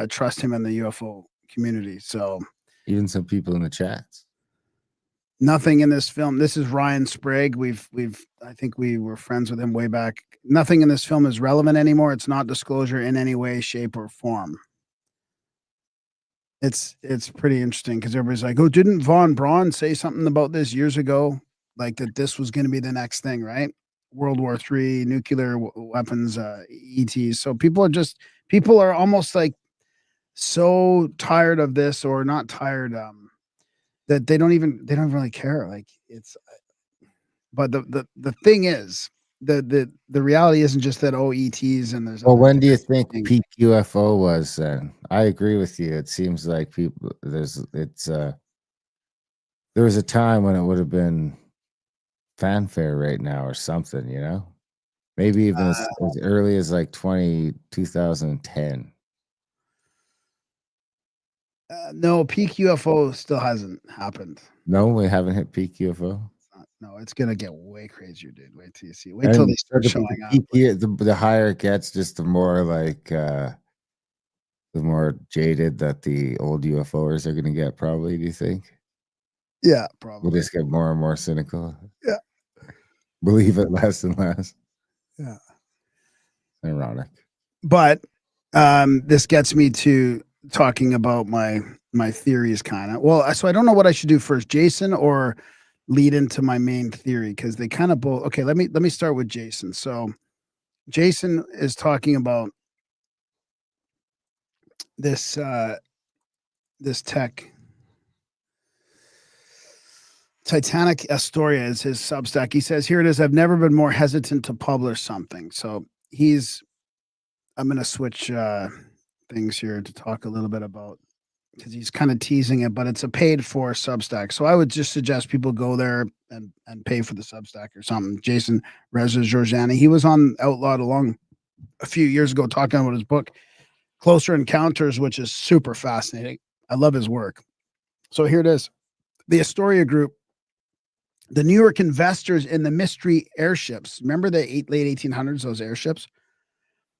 trust him in the UFO community. So even some people in the chats. Nothing in this film. This is Ryan Sprague. I think we were friends with him way back. Nothing in this film is relevant anymore. It's not disclosure in any way, shape, or form. It's pretty interesting because everybody's like, "Oh, didn't Von Braun say something about this years ago? Like that this was going to be the next thing, right? World War III, nuclear weapons, ETs." So people are almost like so tired of this, or not tired, that they don't even really care. Like it's, but the thing is, the reality isn't just that ETs and there's. Well, when do you think peak UFO was then? I agree with you. It seems like there was a time when it would have been fanfare right now or something, you know? Maybe even as early as like 2010. No, peak UFO still hasn't happened. No, we haven't hit peak UFO. No, it's gonna get way crazier, dude. Wait till you see. Wait till they start showing up. The higher it gets, just the more like the more jaded that the old UFOers are gonna get. Probably, do you think? Yeah, probably. We'll just get more and more cynical. Yeah, believe it less and less. Yeah, ironic. But this gets me to talking about my theories, kind of. Well, so I don't know what I should do first, Jason, or lead into my main theory, because they kind of both. Okay, let me start with Jason. So Jason is talking about this this tech. Titanic Astoria is his Substack. He says, here it is. I've never been more hesitant to publish something. So I'm going to switch things here to talk a little bit about, because he's kind of teasing it, but it's a paid for Substack. So I would just suggest people go there and pay for the Substack or something. Jason Reza Georgiani, he was on Outlawed a few years ago talking about his book, Closer Encounters, which is super fascinating. I love his work. So here it is. The Astoria Group, the New York investors in the mystery airships. Remember the late 1800s, those airships?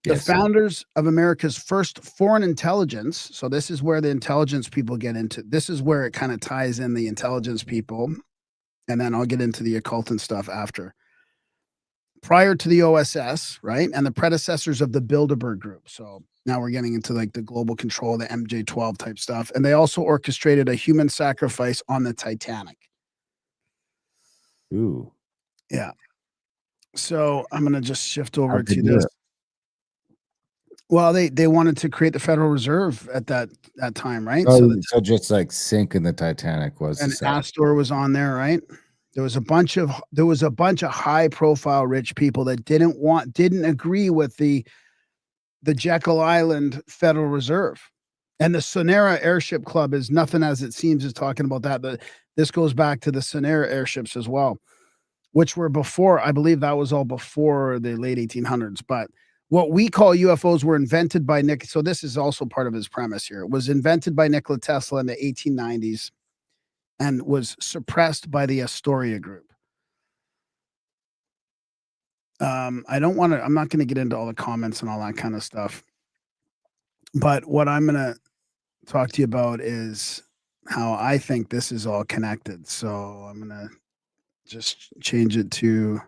Yes. The founders of America's first foreign intelligence. So this is where the intelligence people get into. This is where it kind of ties in the intelligence people. And then I'll get into the occult and stuff after. Prior to the OSS, right? And the predecessors of the Bilderberg Group. So now we're getting into like the global control, the MJ-12 type stuff. And they also orchestrated a human sacrifice on the Titanic. Ooh. Yeah. So I'm going to just shift over to this. Well, they wanted to create the Federal Reserve at that time, right? So just like sinking the Titanic was. And Astor was on there, right? There was a bunch of high profile rich people that didn't agree with the Jekyll Island Federal Reserve. And the Sonera Airship Club is nothing as it seems is talking about that. This goes back to the Sonera airships as well, which were before, I believe that was all before the late 1800s. But what we call UFOs were invented by so this is also part of his premise here. It was invented by Nikola Tesla in the 1890s and was suppressed by the Astoria Group. I'm not going to get into all the comments and all that kind of stuff. But what I'm going to talk to you about is how I think this is all connected. So I'm going to just change it to,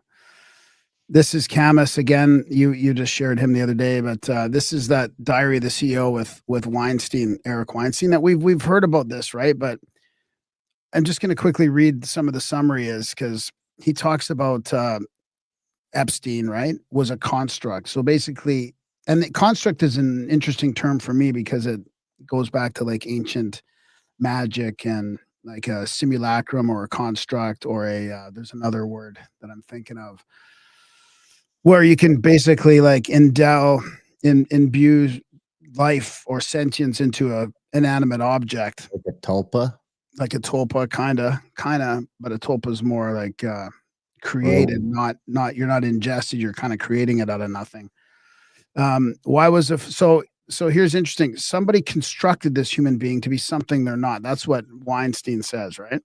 this is Camus again. You just shared him the other day, but this is that Diary of the CEO with Weinstein, Eric Weinstein, that we've heard about this, right? But I'm just going to quickly read some of the summary because he talks about Epstein, right, was a construct. So basically, and the construct is an interesting term for me because it goes back to like ancient magic and like a simulacrum or a construct or there's another word that I'm thinking of where you can basically like imbue life or sentience into a inanimate object. Like a tulpa? Like a tulpa, kind of, but a tulpa is more like created, not you're not ingested, you're kind of creating it out of nothing. So So here's interesting. Somebody constructed this human being to be something they're not. That's what Weinstein says, right?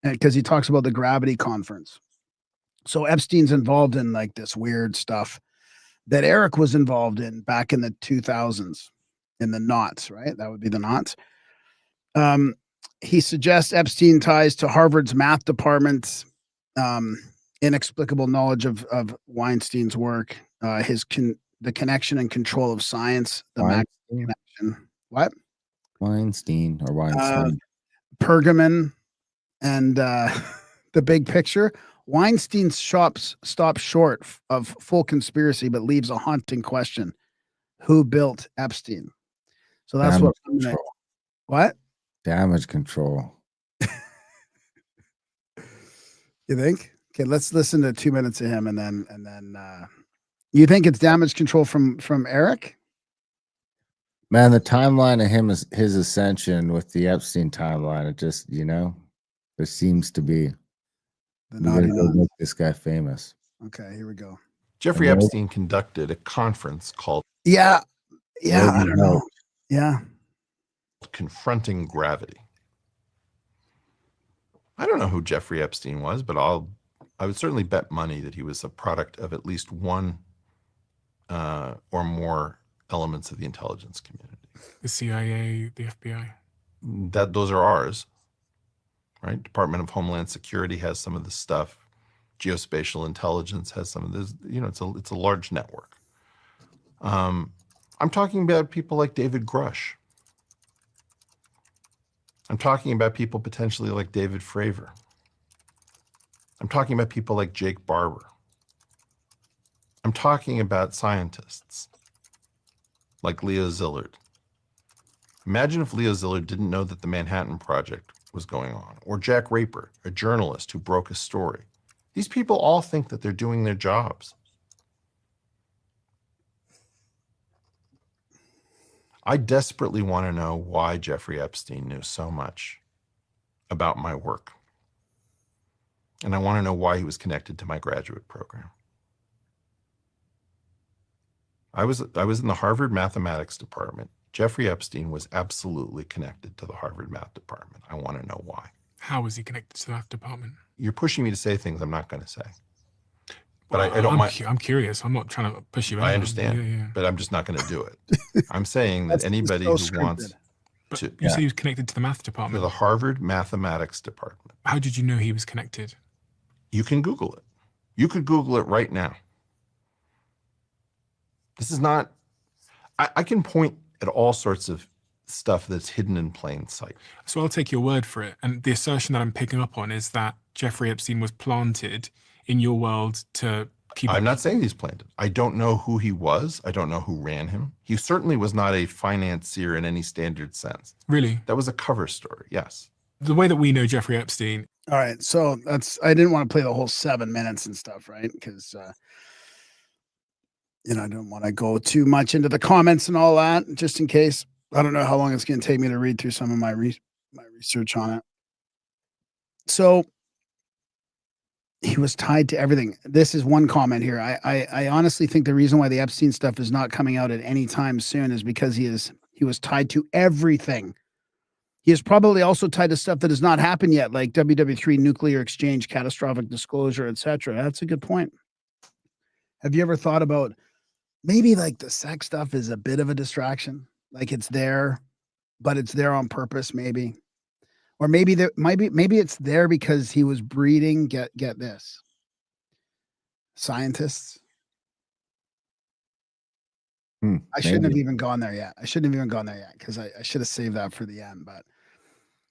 Because he talks about the gravity conference. So Epstein's involved in like this weird stuff that Eric was involved in back in the 2000s in the knots, right? That would be the knots. He suggests Epstein ties to Harvard's math department, inexplicable knowledge of Weinstein's work, the connection and control of science, the maximum connection. What? Weinstein or Weinstein. Pergamon and the big picture. Weinstein stops short of full conspiracy, but leaves a haunting question: who built Epstein? So that's Damage what. control. What? Damage control. You think? Okay, let's listen to 2 minutes of him, and then you think it's damage control from Eric? Man, the timeline of his ascension with the Epstein timeline, it just, there seems to be. We gotta go make this guy famous. Okay, here we go. Jeffrey Epstein conducted a conference called I don't know. Yeah. Confronting Gravity. I don't know who Jeffrey Epstein was, but I would certainly bet money that he was a product of at least one or more elements of the intelligence community. The CIA, the FBI. Those are ours, right? Department of Homeland Security has some of this stuff. Geospatial intelligence has some of this. It's a large network. I'm talking about people like David Grush. I'm talking about people potentially like David Fravor. I'm talking about people like Jake Barber. I'm talking about scientists like Leo Szilard. Imagine if Leo Szilard didn't know that the Manhattan Project was going on, or Jack Raper, a journalist who broke a story. These people all think that they're doing their jobs. I desperately want to know why Jeffrey Epstein knew so much about my work. And I want to know why he was connected to my graduate program. I was in the Harvard mathematics department. Jeffrey Epstein was absolutely connected to the Harvard math department. I want to know why. How was he connected to the math department? You're pushing me to say things I'm not going to say. But I don't mind. I'm curious. I'm not trying to push you out. I understand, but I'm just not going to do it. I'm saying that anybody who wants to. You said he was connected to the math department. To the Harvard mathematics department. How did you know he was connected? You can Google it. You could Google it right now. This is not. I can point at all sorts of stuff that's hidden in plain sight. So I'll take your word for it. And the assertion that I'm picking up on is that Jeffrey Epstein was planted in your world to keep. I'm not saying he's planted. I don't know who he was. I don't know who ran him. He certainly was not a financier in any standard sense. Really? That was a cover story. Yes. The way that we know Jeffrey Epstein. All right. So I didn't want to play the whole 7 minutes and stuff, right? Because, I don't want to go too much into the comments and all that, just in case. I don't know how long it's going to take me to read through some of my research on it. So he was tied to everything. This is one comment here. I honestly think the reason why the Epstein stuff is not coming out at any time soon is because he was tied to everything. He is probably also tied to stuff that has not happened yet, like WW3, nuclear exchange, catastrophic disclosure, etc. That's a good point. Have you ever thought about maybe like the sex stuff is a bit of a distraction? Like it's there, but it's there on purpose, maybe. Or maybe it's there because he was breeding, get this, scientists. I shouldn't have even gone there yet. Because I should have saved that for the end. But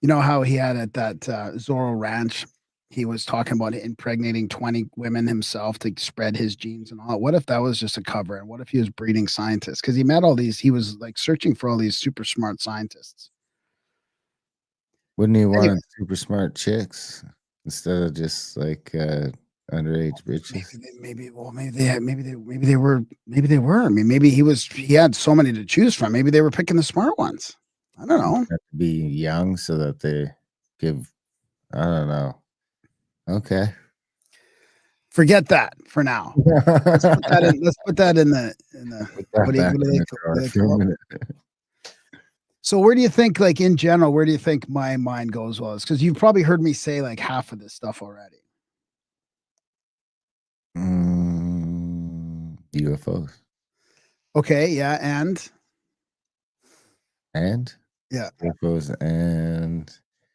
you know how he had at that Zorro Ranch, he was talking about impregnating 20 women himself to spread his genes and all. What if that was just a cover? And what if he was breeding scientists? Because he met all these, he was like searching for all these super smart scientists. Wouldn't he want super smart chicks instead of just like underage bitches? Maybe they were. I mean, maybe he had so many to choose from. Maybe they were picking the smart ones. I don't know. Have to be young so that they give. I don't know. Okay. Forget that for now. Let's put that in in the Put that what do back in they the call drawer for a minute. So where do you think, like in general, where do you think my mind goes? Well, it's because you've probably heard me say like half of this stuff already. UFOs. Okay, yeah, and yeah, UFOs and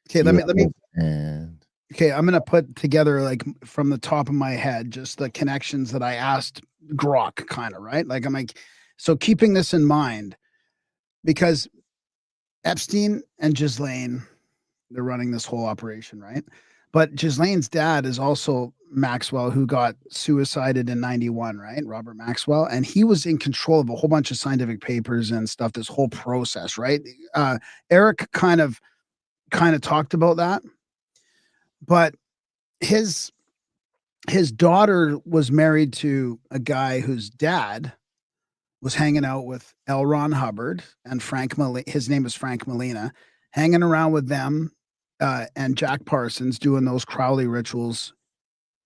okay. Let me and okay. I'm gonna put together like from the top of my head just the connections that I asked Grok, kind of right. Like I'm like, so keeping this in mind, because Epstein and Ghislaine, they're running this whole operation, right? But Ghislaine's dad is also Maxwell, who got suicided in 91, right? Robert Maxwell. And he was in control of a whole bunch of scientific papers and stuff, this whole process, right? Eric kind of talked about that. But his daughter was married to a guy whose dad was hanging out with L. Ron Hubbard and his name is Frank Molina, hanging around with them and Jack Parsons doing those Crowley rituals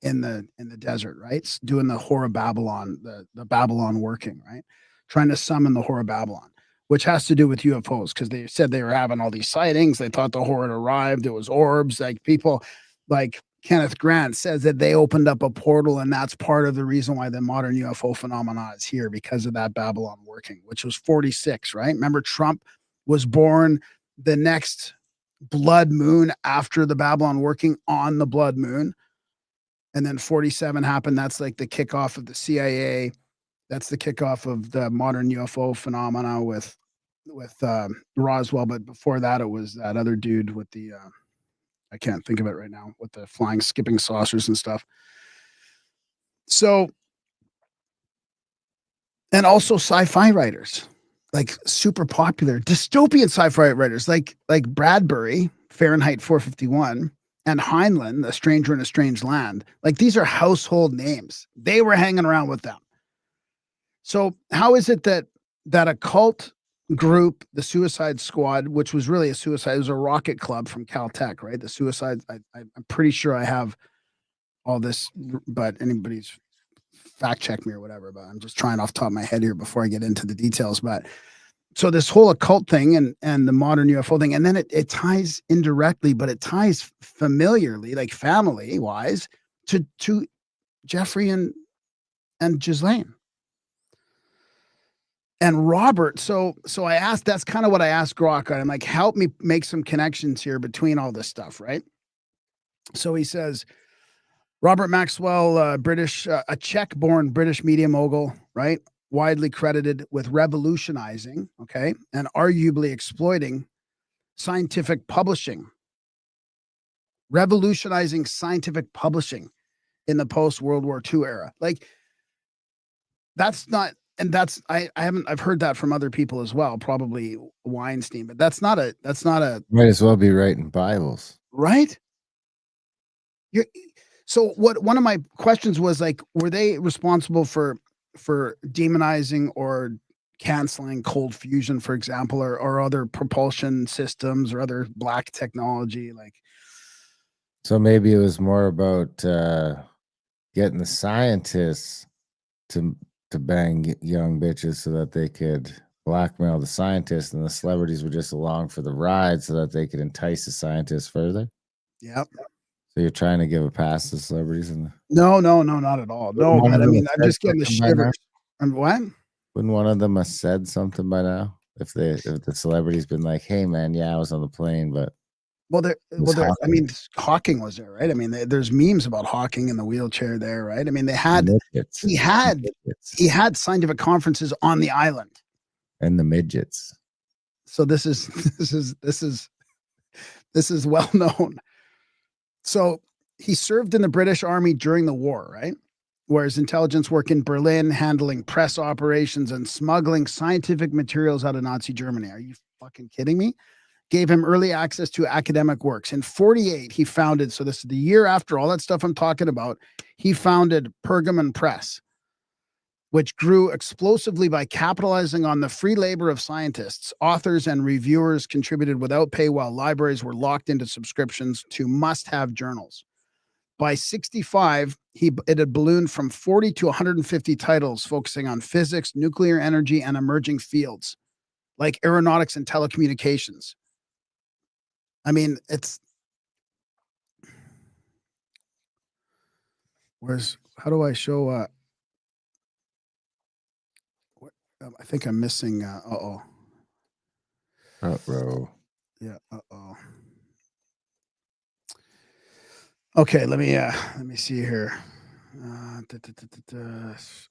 in the desert, right? Doing the Whore of Babylon, the Babylon working, right? Trying to summon the Whore of Babylon, which has to do with UFOs because they said they were having all these sightings. They thought the Whore had arrived. It was orbs. Like people like Kenneth Grant says that they opened up a portal, and that's part of the reason why the modern UFO phenomena is here because of that Babylon working, which was 46, right? Remember, Trump was born the next blood moon after the Babylon working on the blood moon. And then 47 happened. That's like the kickoff of the CIA. That's the kickoff of the modern UFO phenomena with Roswell. But before that, it was that other dude with the I can't think of it right now, with the flying, skipping saucers and stuff. So, and also sci-fi writers, like super popular dystopian sci-fi writers, like Bradbury, Fahrenheit 451, and Heinlein, A Stranger in a Strange Land. Like these are household names. They were hanging around with them. So how is it that a cult group, the Suicide Squad, which was really a suicide, it was a rocket club from Caltech, right? The Suicide, I'm pretty sure I have all this, but anybody's fact check me or whatever, but I'm just trying off the top of my head here before I get into the details. But so this whole occult thing and the modern UFO thing, and then it ties indirectly, but it ties familiarly, like family wise, to Jeffrey and Ghislaine. And Robert, so I asked, that's kind of what I asked Grok. I'm like, help me make some connections here between all this stuff, right? So he says, Robert Maxwell, British, a Czech-born British media mogul, right? Widely credited with revolutionizing, okay, and arguably exploiting scientific publishing. Revolutionizing scientific publishing in the post-World War II era. Like, that's not... And that's I've heard that from other people as well, probably Weinstein, but that's not a might as well be writing Bibles, right? So what one of my questions was like, were they responsible for demonizing or canceling cold fusion, for example, or other propulsion systems or other black technology? Like, so maybe it was more about getting the scientists to bang young bitches so that they could blackmail the scientists, and the celebrities were just along for the ride so that they could entice the scientists further. Yep. So you're trying to give a pass to celebrities? No, not at all. No, but I mean, I'm just getting the shivers. And what? Wouldn't one of them have said something by now if the celebrity's been like, "Hey, man, yeah, I was on the plane, but." I mean, Hawking was there, right? I mean, there's memes about Hawking in the wheelchair there, right? I mean, he had scientific conferences on the island, and the midgets. So this is well known. So he served in the British Army during the war, right? Whereas intelligence work in Berlin, handling press operations and smuggling scientific materials out of Nazi Germany. Are you fucking kidding me? Gave him early access to academic works. In 48, he founded, so this is the year after all that stuff I'm talking about, he founded Pergamon Press, which grew explosively by capitalizing on the free labor of scientists. Authors and reviewers contributed without pay while libraries were locked into subscriptions to must-have journals. By 65, it had ballooned from 40 to 150 titles focusing on physics, nuclear energy, and emerging fields like aeronautics and telecommunications. I mean, how do I show, I think I'm missing, Bro. Yeah, Okay, let me see here.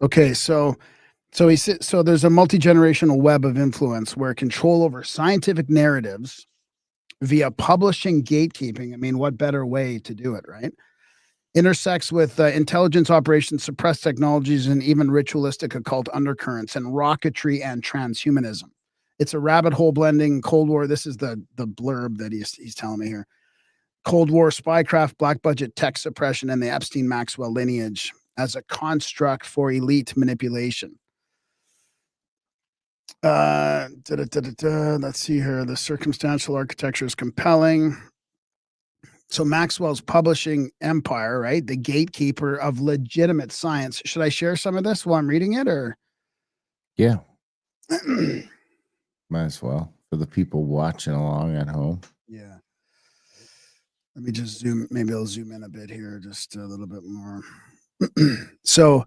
Okay, so there's a multi-generational web of influence where control over scientific narratives via publishing gatekeeping. I mean, what better way to do it, right? Intersects with intelligence operations, suppressed technologies, and even ritualistic occult undercurrents, and rocketry and transhumanism. It's a rabbit hole blending Cold War. This is the blurb that he's telling me here. Cold War spycraft, black budget tech suppression, and the Epstein-Maxwell lineage as a construct for elite manipulation. Let's see here. The circumstantial architecture is compelling. So Maxwell's publishing empire, right? The gatekeeper of legitimate science. Should I share some of this while I'm reading it, or? Yeah. Might as well for the people watching along at home. Yeah. Let me just zoom. Maybe I'll zoom in a bit here, just a little bit more. So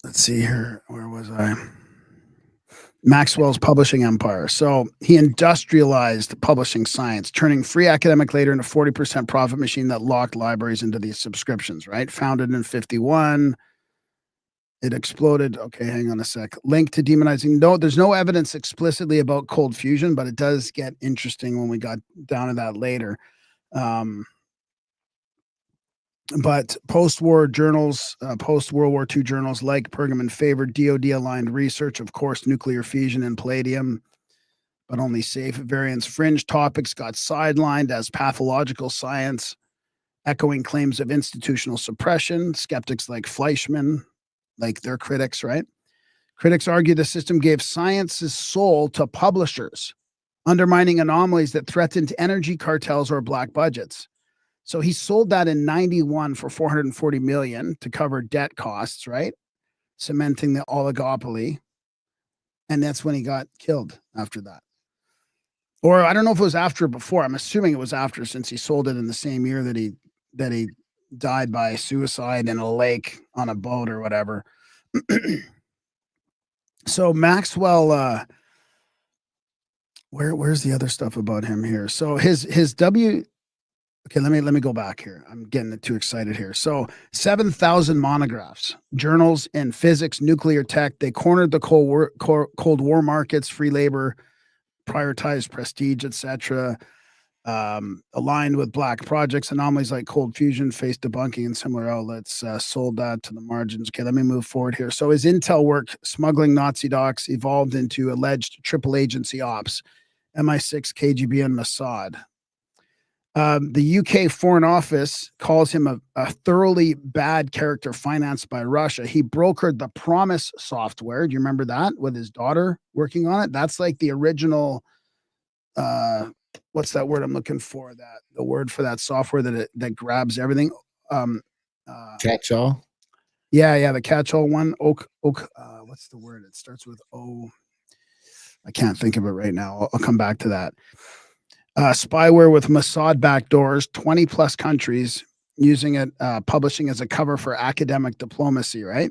let's see here. Where was I? Maxwell's publishing empire. So he industrialized publishing science, turning free academic labor into 40% profit machine that locked libraries into these subscriptions, right? Founded in 51. It exploded. Okay, hang on a sec. Linked to demonizing. No, there's no evidence explicitly about cold fusion, but it does get interesting when we got down to that later. But post-war journals, post-World War II journals like Pergamon favored DoD-aligned research, of course, nuclear fusion and palladium, but only safe variants. Fringe topics got sidelined as pathological science, echoing claims of institutional suppression. Skeptics like Fleischmann, like their critics, right? Critics argue the system gave science's soul to publishers, undermining anomalies that threatened energy cartels or black budgets. So he sold that in 91 for $440 million to cover debt costs, right? Cementing the oligopoly. And that's when he got killed after that. Or I don't know if it was after or before. I'm assuming it was after, since he sold it in the same year that he died by suicide in a lake on a boat or whatever. So Maxwell, where's the other stuff about him here? So his okay, let me go back here. I'm getting too excited here. So 7,000 monographs, journals in physics, nuclear tech. They cornered the Cold War markets, free labor, prioritized prestige, etc. Aligned with black projects, anomalies like cold fusion, face debunking, and similar outlets sold that to the margins. Okay, let me move forward here. So his intel work, smuggling Nazi docs, evolved into alleged triple agency ops, MI6, KGB, and Mossad. The UK Foreign Office calls him a thoroughly bad character financed by Russia. He brokered the Promise software. Do you remember that, with his daughter working on it? That's like the original, what's that word I'm looking for? The word for that software that grabs everything. Catch-all? Yeah, the catch-all one. What's the word? It starts with O. I can't think of it right now. I'll come back to that. Spyware with Mossad backdoors, 20 plus countries using it, publishing as a cover for academic diplomacy, right?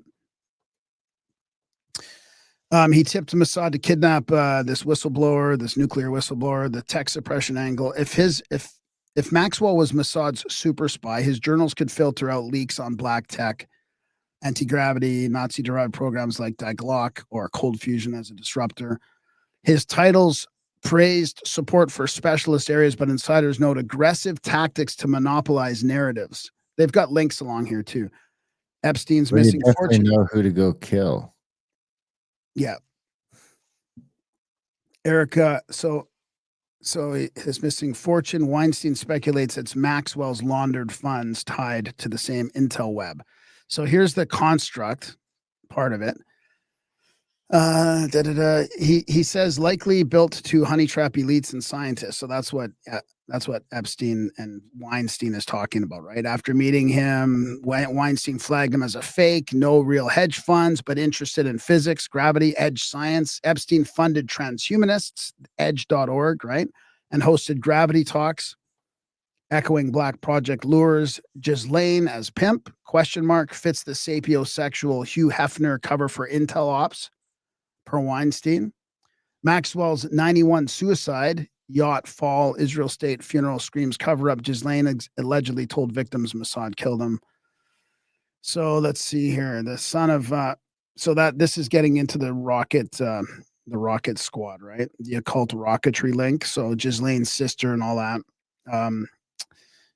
He tipped Mossad to kidnap this whistleblower, this nuclear whistleblower, the tech suppression angle. If Maxwell was Mossad's super spy, his journals could filter out leaks on black tech, anti-gravity, Nazi-derived programs like Die Glock or cold fusion as a disruptor. His titles praised support for specialist areas, but insiders note aggressive tactics to monopolize narratives. They've got links along here too. Epstein's missing fortune. Know who to go kill. Yeah. Erica, so his missing fortune. Weinstein speculates it's Maxwell's laundered funds tied to the same intel web. So here's the construct part of it. He says likely built to honey trap elites and scientists. So that's what That's what Epstein and Weinstein is talking about, right? After meeting him, Weinstein flagged him as a fake, no real hedge funds, but interested in physics, gravity, edge science. Epstein funded transhumanists, edge.org, right? And hosted gravity talks, echoing Black Project lures. Ghislaine as pimp, ? Fits the sapiosexual Hugh Hefner cover for Intel Ops, per Weinstein. Maxwell's 91 suicide, yacht fall, Israel state funeral screams cover up. Ghislaine allegedly told victims Mossad killed him. So let's see here. The son of, so that this is getting into the rocket squad, right? The occult rocketry link. So Ghislaine's sister and all that.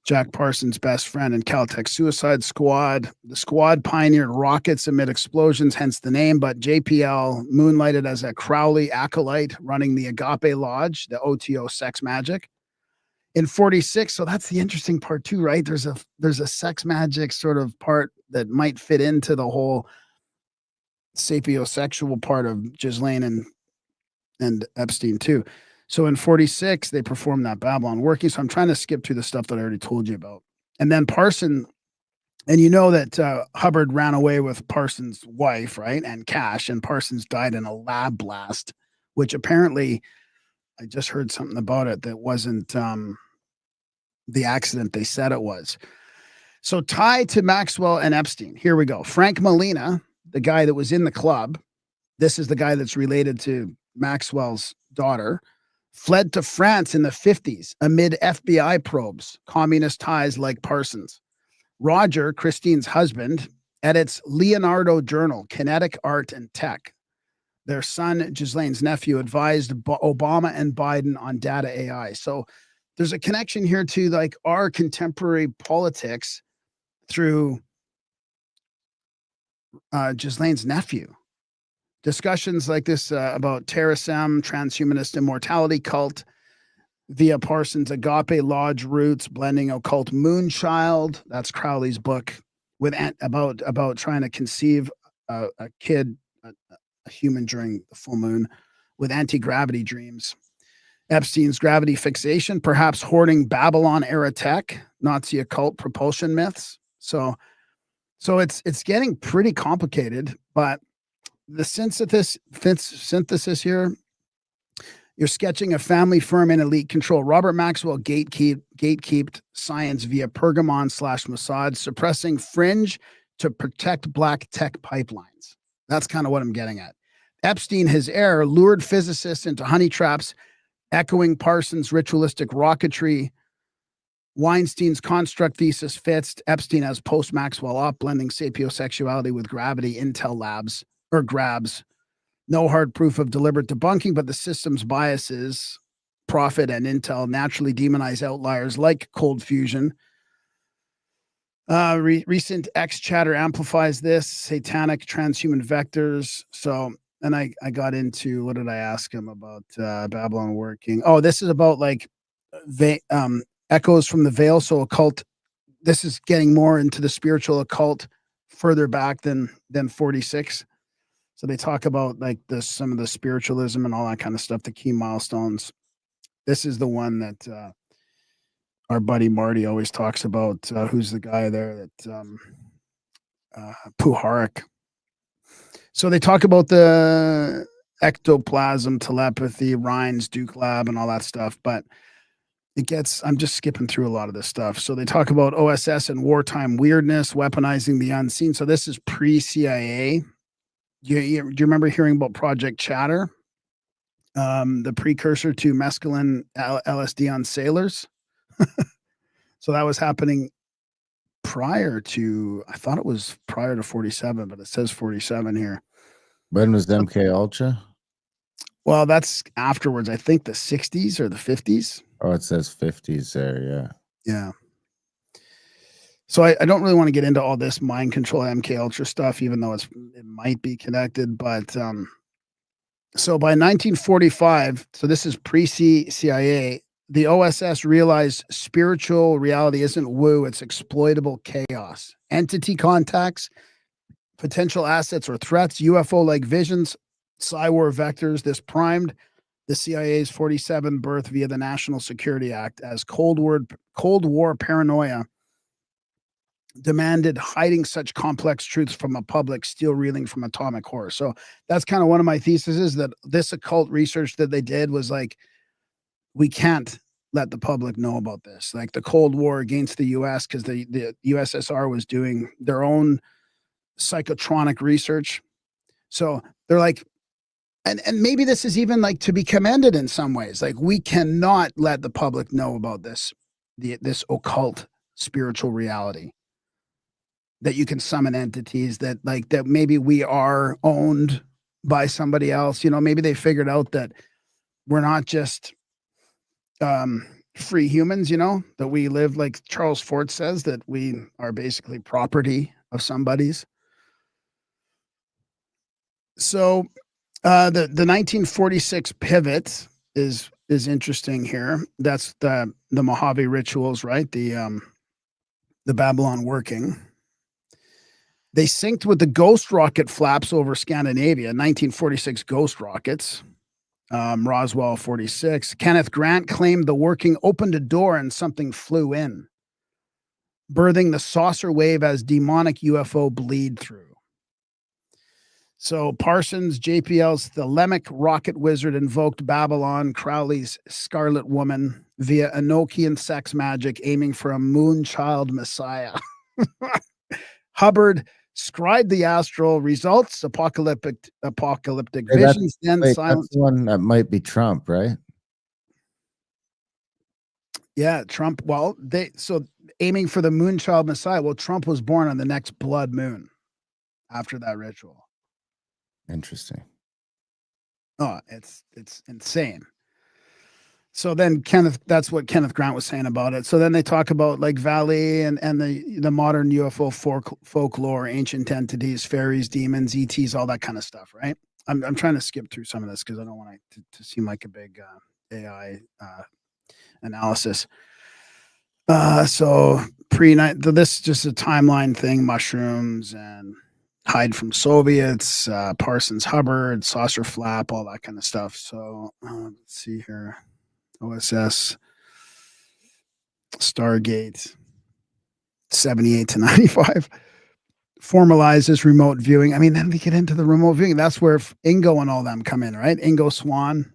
Jack Parsons' best friend and Caltech Suicide Squad. The squad pioneered rockets amid explosions, hence the name, but JPL moonlighted as a Crowley acolyte running the Agape Lodge, the OTO sex magic. In 46, so that's the interesting part too, right? There's a sex magic sort of part that might fit into the whole sapiosexual part of Ghislaine and Epstein too. So in 46, they performed that Babylon working. So I'm trying to skip through the stuff that I already told you about. And then Parson, and you know that Hubbard ran away with Parsons' wife, right? And Cash, and Parsons died in a lab blast, which apparently, I just heard something about it that wasn't the accident they said it was. So tied to Maxwell and Epstein, here we go. Frank Molina, the guy that was in the club, this is the guy that's related to Maxwell's daughter, fled to France in the 50s amid FBI probes, communist ties like Parsons. Roger, Christine's husband, edits Leonardo Journal, Kinetic Art and Tech. Their son, Ghislaine's nephew, advised Obama and Biden on data AI. So there's a connection here to like our contemporary politics through Ghislaine's nephew. Discussions like this about Terrasem, transhumanist immortality cult, via Parsons' Agape Lodge roots, blending occult moonchild. That's Crowley's book with about trying to conceive a kid, a human during the full moon, with anti-gravity dreams. Epstein's gravity fixation, perhaps hoarding Babylon era tech, Nazi occult propulsion myths. So it's getting pretty complicated, but the synthesis here, you're sketching a family firm in elite control. Robert Maxwell gatekept science via Pergamon/Mossad, suppressing fringe to protect black tech pipelines. That's kind of what I'm getting at. Epstein, his heir, lured physicists into honey traps, echoing Parsons' ritualistic rocketry. Weinstein's construct thesis fits. Epstein as post-Maxwell op, blending sapiosexuality with gravity, Intel labs, or grabs. No hard proof of deliberate debunking, but the system's biases, profit and Intel, naturally demonize outliers like cold fusion. Recent X chatter amplifies this, satanic transhuman vectors. So, and I got into, what did I ask him about Babylon working? Oh, this is about like echoes from the veil. So occult, this is getting more into the spiritual occult further back than 46. So they talk about like some of the spiritualism and all that kind of stuff, the key milestones. This is the one that our buddy Marty always talks about. Who's the guy there that Puharik. So they talk about the ectoplasm, telepathy, Rhines, Duke Lab, and all that stuff. But I'm just skipping through a lot of this stuff. So they talk about OSS and wartime weirdness, weaponizing the unseen. So this is pre-CIA. Do you remember hearing about Project Chatter? The precursor to mescaline LSD on sailors. So that was happening prior to, I thought it was prior to 47, but it says 47 here. When was MK Ultra? Well, that's afterwards. I think the 60s or the 50s. Oh, it says 50s there. Yeah. Yeah. So I don't really want to get into all this mind control MK Ultra stuff, even though it might be connected. But so by 1945, so this is pre-CIA, the OSS realized spiritual reality isn't woo, it's exploitable chaos. Entity contacts, potential assets or threats, UFO-like visions, Psywar vectors. This primed the CIA's 47 birth via the National Security Act as Cold War paranoia demanded hiding such complex truths from a public still reeling from atomic horror. So that's kind of one of my theses, is that this occult research that they did was like, we can't let the public know about this. Like the Cold War against the US, because the USSR was doing their own psychotronic research. So they're like, and maybe this is even like to be commended in some ways. Like, we cannot let the public know about this occult spiritual reality, that you can summon entities, that maybe we are owned by somebody else. You know, maybe they figured out that we're not just free humans, you know, that we live, like Charles Fort says, that we are basically property of somebody's. So the 1946 pivot is interesting here. That's the Mojave rituals, right? The Babylon working. They synced with the ghost rocket flaps over Scandinavia, 1946 ghost rockets. Roswell 46. Kenneth Grant claimed the working opened a door and something flew in, birthing the saucer wave as demonic UFO bleed through. So Parsons, JPL's Thelemic rocket wizard invoked Babylon, Crowley's Scarlet Woman via Enochian sex magic, aiming for a moonchild messiah. Hubbard scribed the astral results, apocalyptic visions, then silence. That's the one that might be Trump, right? Yeah, Trump. Well, aiming for the moonchild messiah. Well, Trump was born on the next blood moon after that ritual. Interesting. Oh, it's insane. So then that's what Kenneth Grant was saying about it. So then they talk about like Valley and the modern UFO folklore, ancient entities, fairies, demons, ETs, all that kind of stuff, right? I'm trying to skip through some of this because I don't want it to seem like a big AI analysis. So this is just a timeline thing, mushrooms and hide from Soviets, Parsons Hubbard, saucer flap, all that kind of stuff. So let's see here. OSS, Stargate, 78 to 95. Formalizes remote viewing. I mean, then we get into the remote viewing. That's where Ingo and all them come in, right? Ingo Swann,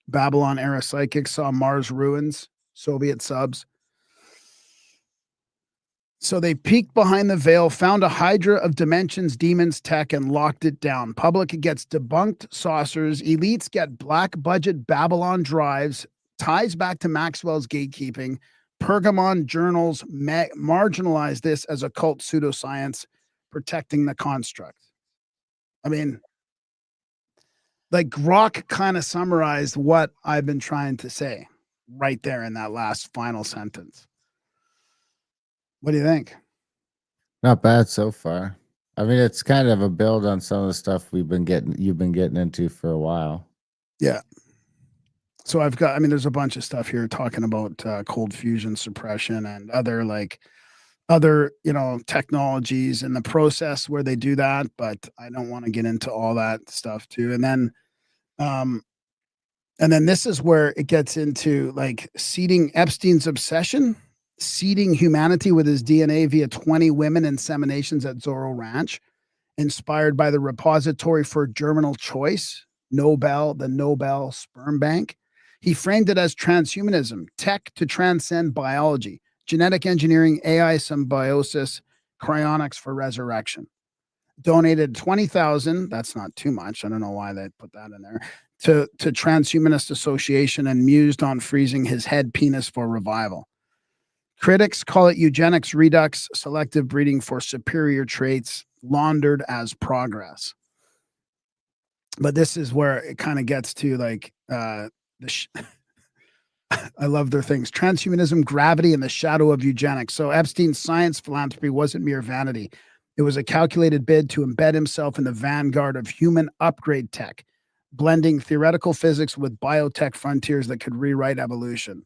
Babylon era psychics, saw Mars ruins, Soviet subs. So they peeked behind the veil, found a hydra of dimensions, demons, tech, and locked it down. Public gets debunked saucers. Elites get black budget Babylon drives. Ties back to Maxwell's gatekeeping. Pergamon journals marginalize this as occult pseudoscience, protecting the construct. I mean, like Grok kind of summarized what I've been trying to say right there in that last final sentence. What do you think? Not bad so far. I mean, it's kind of a build on some of the stuff you've been getting into for a while. Yeah. So there's a bunch of stuff here talking about cold fusion suppression and other, technologies in the process where they do that, but I don't want to get into all that stuff too. And then this is where it gets into like seeding Epstein's obsession, seeding humanity with his DNA via 20 women inseminations at Zorro Ranch, inspired by the repository for germinal choice, the Nobel Sperm Bank. He framed it as transhumanism, tech to transcend biology, genetic engineering, AI symbiosis, cryonics for resurrection. Donated $20,000. That's not too much. I don't know why they put that in there. To Transhumanist Association and mused on freezing his head penis for revival. Critics call it eugenics redux, selective breeding for superior traits, laundered as progress. But this is where it kind of gets to like I love their things. Transhumanism, gravity, and the shadow of eugenics. So Epstein's science philanthropy wasn't mere vanity. It was a calculated bid to embed himself in the vanguard of human upgrade tech, blending theoretical physics with biotech frontiers that could rewrite evolution.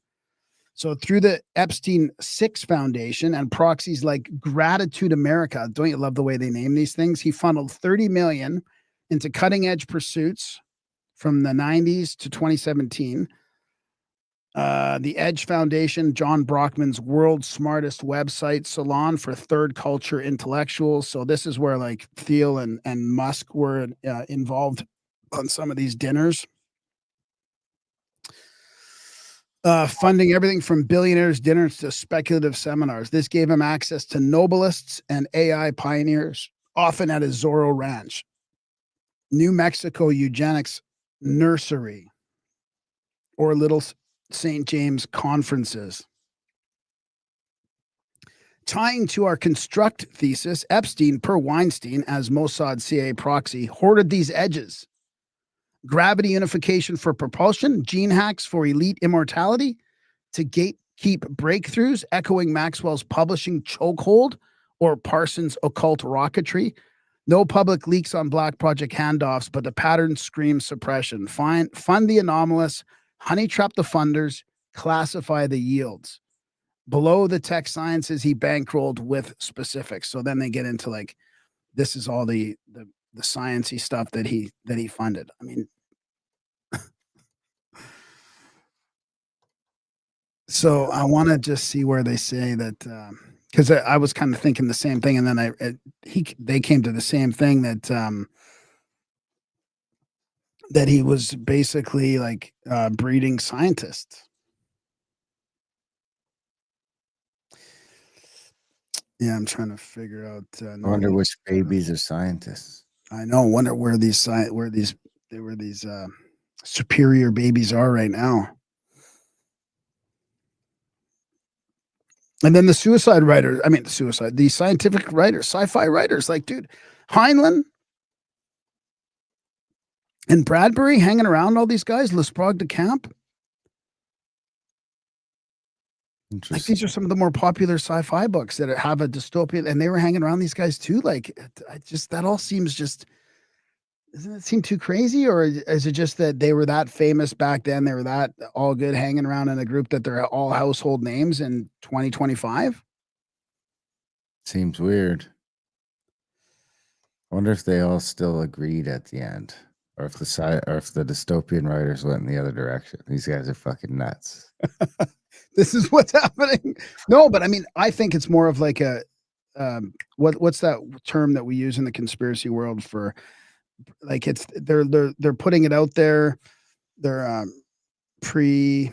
So through the Epstein 6 Foundation and proxies like Gratitude America, don't you love the way they name these things? He funneled $30 million into cutting edge pursuits from the 90s to 2017. The Edge Foundation, John Brockman's world's smartest website, salon for third culture intellectuals. So this is where like Thiel and Musk were involved on some of these dinners. Funding everything from billionaires' dinners to speculative seminars. This gave him access to Nobelists and AI pioneers, often at his Zorro Ranch. New Mexico Eugenics Nursery, or Little St. James Conferences. Tying to our construct thesis, Epstein, per Weinstein, as Mossad CIA proxy, hoarded these edges. Gravity unification for propulsion, gene hacks for elite immortality, to gatekeep breakthroughs, echoing Maxwell's publishing chokehold or Parsons' occult rocketry. No public leaks on Black Project handoffs, but the pattern screams suppression. Fund the anomalous, honey trap the funders, classify the yields. Below the tech sciences, he bankrolled with specifics. So then they get into like, this is all the sciencey stuff that he funded. I mean, so I want to just see where they say that, because I was kind of thinking the same thing, and then they came to the same thing that that he was basically like breeding scientists. Yeah, I'm trying to figure out. I wonder which babies are scientists. I know. Wonder where these superior babies are right now. And then the suicide writers. I mean, the scientific writers, sci-fi writers, like, dude, Heinlein and Bradbury hanging around all these guys, Lesprog de Camp. Like, these are some of the more popular sci-fi books that have a dystopian, and they were hanging around these guys too. Like, that all seems just, doesn't it seem too crazy? Or is it just that they were that famous back then? They were that all good hanging around in a group that they're all household names in 2025? Seems weird. I wonder if they all still agreed at the end, or if the dystopian writers went in the other direction. These guys are fucking nuts. This is what's happening. No, but I mean, I think it's more of like a what's that term that we use in the conspiracy world for, like, it's they're putting it out there. They're you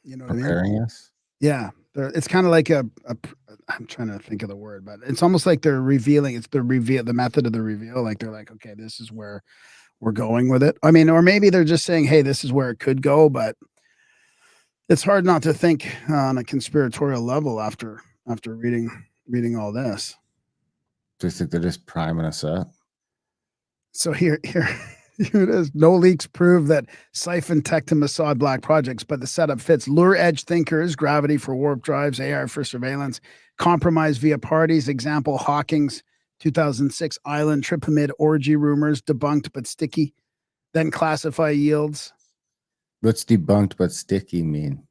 know what preparing I mean? us. Yeah, it's kind of like I'm trying to think of the word, but it's almost like they're revealing. It's the method of the reveal. Like, they're like, okay, this is where we're going with it. I mean, or maybe they're just saying, hey, this is where it could go, but it's hard not to think on a conspiratorial level after reading all this. Do you think they're just priming us up? So here it is. No leaks prove that siphon tech to Mossad Black projects, but the setup fits. Lure edge thinkers, gravity for warp drives, AI for surveillance, compromise via parties. Example, Hawking's 2006 island tripamid orgy rumors, debunked but sticky. Then classify yields. What's debunked but sticky mean?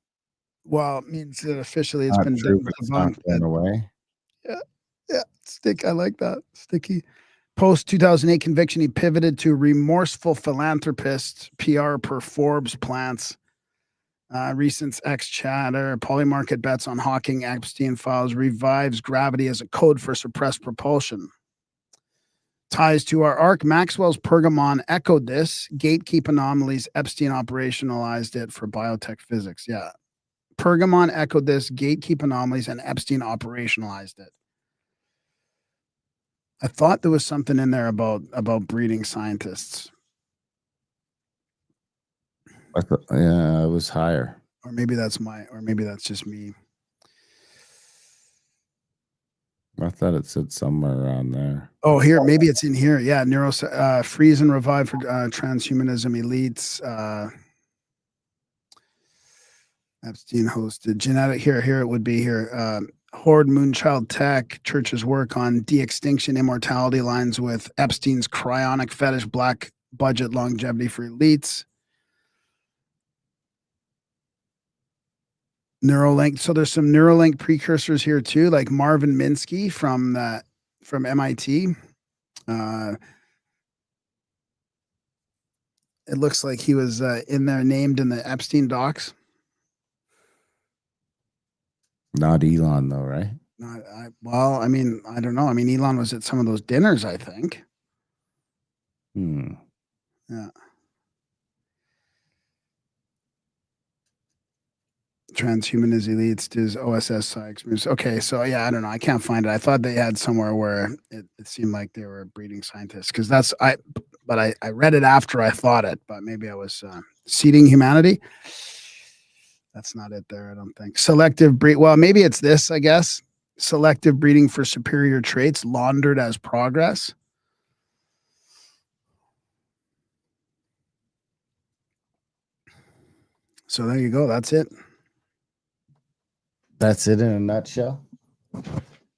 Well, it means that officially it's Not been true, but it's not debunked. going away. Yeah, I like that. Sticky. Post 2008 conviction, he pivoted to remorseful philanthropist, PR per Forbes plants. Recent X chatter, polymarket bets on Hawking, Epstein files, revives gravity as a code for suppressed propulsion. Ties to our arc, Maxwell's Pergamon echoed this. Gatekeep anomalies, Epstein operationalized it for biotech physics. Yeah. Pergamon echoed this, gatekeep anomalies, and Epstein operationalized it. I thought there was something in there about breeding scientists. Yeah, it was higher. Or maybe that's just me. I thought it said somewhere around there. Oh, here, maybe it's in here. Yeah, freeze and revive for transhumanism elites. Epstein hosted genetic. Here it would be here. Horde Moonchild Tech, church's work on de-extinction immortality lines with Epstein's cryonic fetish, black budget longevity for elites. Neuralink. So there's some Neuralink precursors here too, like Marvin Minsky from MIT. It looks like he was in there named in the Epstein docs. Not Elon though, right? Well, I mean, I don't know. I mean, Elon was at some of those dinners, I think. Yeah. Transhumanism leads to his OSS psych moves. Okay, so yeah, I don't know. I can't find it. I thought they had somewhere where it seemed like they were breeding scientists because but I read it after I thought it, but maybe I was seeding humanity. That's not it there, I don't think. Selective breed. Well, maybe it's this, I guess. Selective breeding for superior traits laundered as progress. So there you go. That's it. That's it in a nutshell.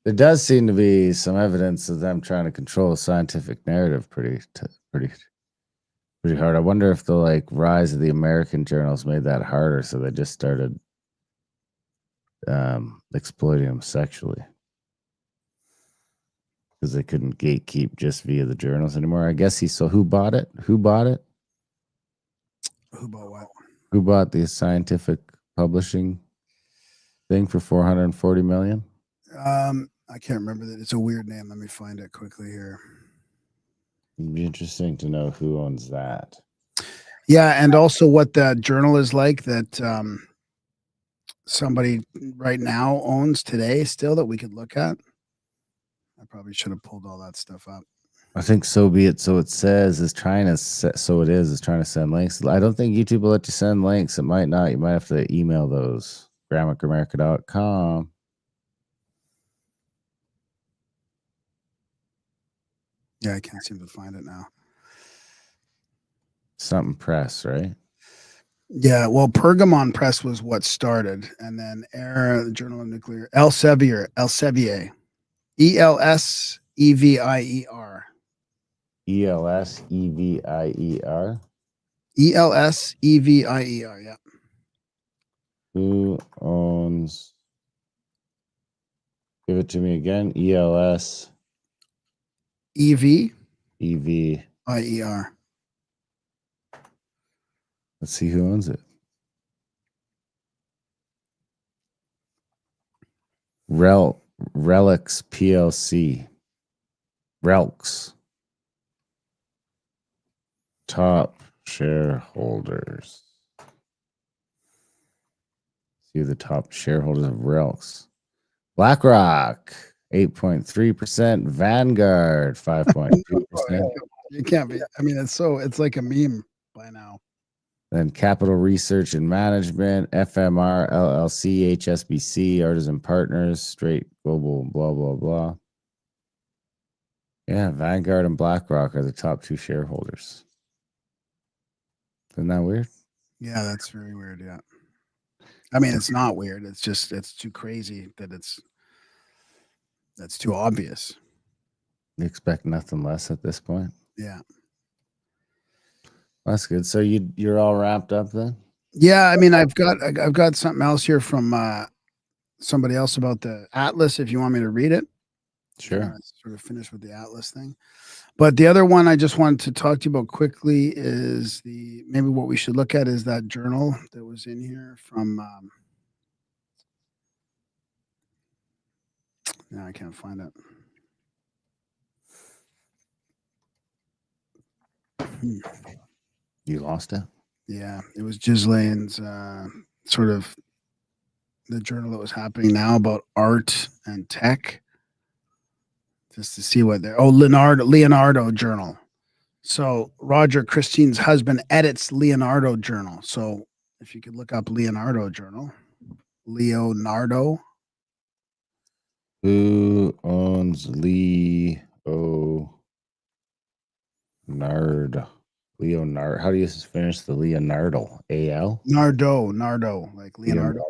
There does seem to be some evidence of them trying to control a scientific narrative pretty hard. I wonder if the like rise of the American journals made that harder, so they just started exploiting them sexually because they couldn't gatekeep just via the journals anymore. I guess who bought it? Who bought it? Who bought what? Who bought the scientific publishing thing for $440 million? I can't remember that. It's a weird name. Let me find it quickly here. It'd be interesting to know who owns that. Yeah, and also what the journal is like that somebody right now owns today still that we could look at. I probably should have pulled all that stuff up. I think so be it. So it says is trying to is trying to send links. I don't think YouTube will let you send links. It might not. You might have to email those. Graham at Grimerica.com. Yeah, I can't seem to find it now. Something press, right? Yeah, well, Pergamon Press was what started, and then the Journal of Nuclear, Elsevier, ELSEVIER. ELSEVIER. ELSEVIER. ELSEVIER, yeah. Who owns? Give it to me again. ELS. EV. EVIER. Let's see who owns it. Relics PLC. Relks. Top shareholders. See the top shareholders of Relks. BlackRock, 8.3%. Vanguard, 5.2%. You can't be. I mean, it's like a meme by now. Then Capital Research and Management, FMR, LLC, HSBC, Artisan Partners, Straight Global, blah, blah, blah. Yeah, Vanguard and BlackRock are the top two shareholders. Isn't that weird? Yeah, that's very weird. Yeah. I mean, it's not weird. It's just, it's too crazy that that's too obvious. You expect nothing less at this point? Yeah. That's good. So you're all wrapped up then? Yeah, I mean, I've got something else here from somebody else about the Atlas. If you want me to read it, sure. Sort of finish with the Atlas thing. But the other one I just wanted to talk to you about quickly is maybe what we should look at is that journal that was in here from. No, I can't find it. You lost it? Yeah, it was Ghislaine's sort of the journal that was happening now about art and tech. Just to see what they're Leonardo journal. So Roger Christine's husband edits Leonardo journal. So if you could look up Leonardo journal, Leonardo. Who owns Leonardo? Leonardo. How do you finish the Leonardo? AL? Nardo, like Leonardo.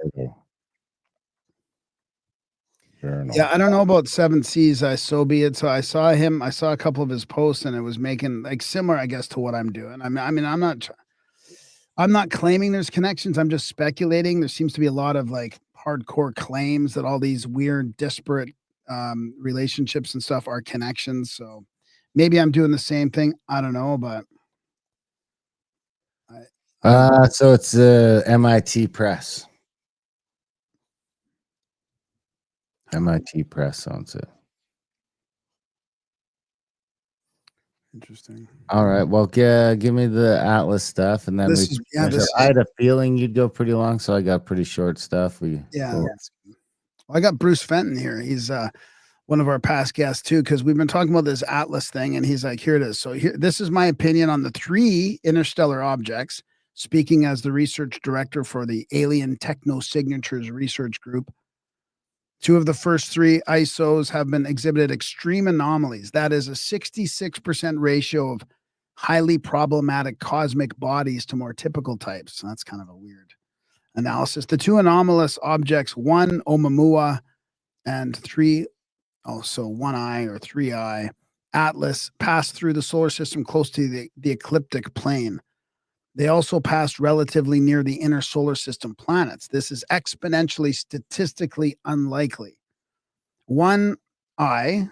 Journal. Yeah, I don't know about 7 Seas. So be it. So I saw a couple of his posts, and it was making like similar, I guess, to what I'm doing. I mean, I'm not claiming there's connections. I'm just speculating. There seems to be a lot of like hardcore claims that all these weird, disparate relationships and stuff are connections. So maybe I'm doing the same thing. I don't know, but So it's MIT Press. MIT Press owns it. Interesting. All right. Well, give me the Atlas stuff, and then This we. is- yeah, this I is- had a feeling you'd go pretty long, so I got pretty short stuff. Yeah. Well, I got Bruce Fenton here. He's one of our past guests too, because we've been talking about this Atlas thing, and he's like, here it is. So here, this is my opinion on the 3 interstellar objects, speaking as the research director for the Alien Techno Signatures Research Group. 2 of the first 3 ISOs have been exhibited extreme anomalies. That is a 66% ratio of highly problematic cosmic bodies to more typical types. That's kind of a weird analysis. The 2 anomalous objects, 1 Oumuamua and 3, also 1I or 3I Atlas, passed through the solar system close to the ecliptic plane. They also passed relatively near the inner solar system planets. This is exponentially statistically unlikely. 1I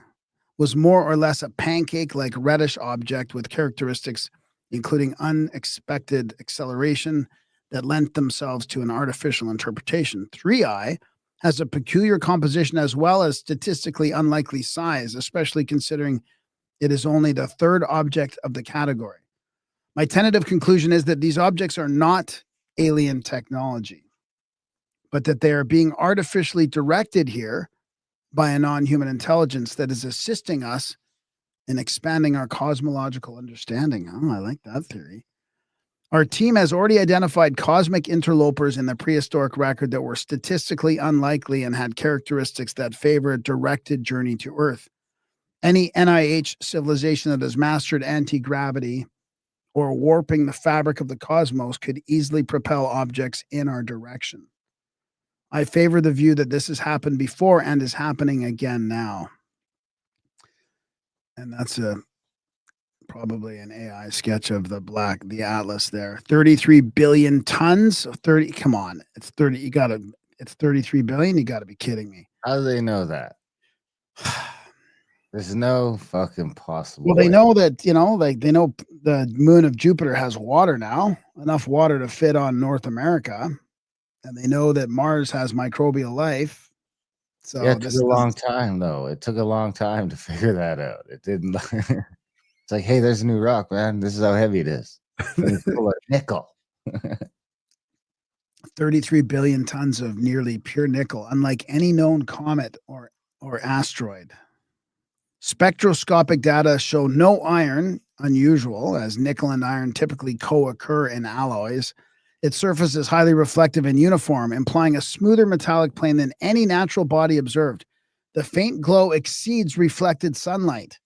was more or less a pancake-like reddish object with characteristics including unexpected acceleration that lent themselves to an artificial interpretation. 3I has a peculiar composition as well as statistically unlikely size, especially considering it is only the 3rd object of the category. My tentative conclusion is that these objects are not alien technology, but that they are being artificially directed here by a non-human intelligence that is assisting us in expanding our cosmological understanding. Oh, I like that theory. Our team has already identified cosmic interlopers in the prehistoric record that were statistically unlikely and had characteristics that favor a directed journey to Earth. Any NIH civilization that has mastered anti-gravity or warping the fabric of the cosmos could easily propel objects in our direction. I favor the view that this has happened before and is happening again now. And that's probably an AI sketch of the Atlas there. 33 billion tons of 30. Come on. It's 33 billion. You got to be kidding me. How do they know that? There's no fucking possible. Well, they know that, they know the moon of Jupiter has water now, enough water to fit on North America. And they know that Mars has microbial life. So yeah, it took a long time, though. It took a long time to figure that out. It didn't. It's like, hey, there's a new rock, man. This is how heavy it is. It's full of nickel. 33 billion tons of nearly pure nickel, unlike any known comet or asteroid. Spectroscopic data show no iron, unusual, as nickel and iron typically co-occur in alloys. Its surface is highly reflective and uniform, implying a smoother metallic plane than any natural body observed. The faint glow exceeds reflected sunlight,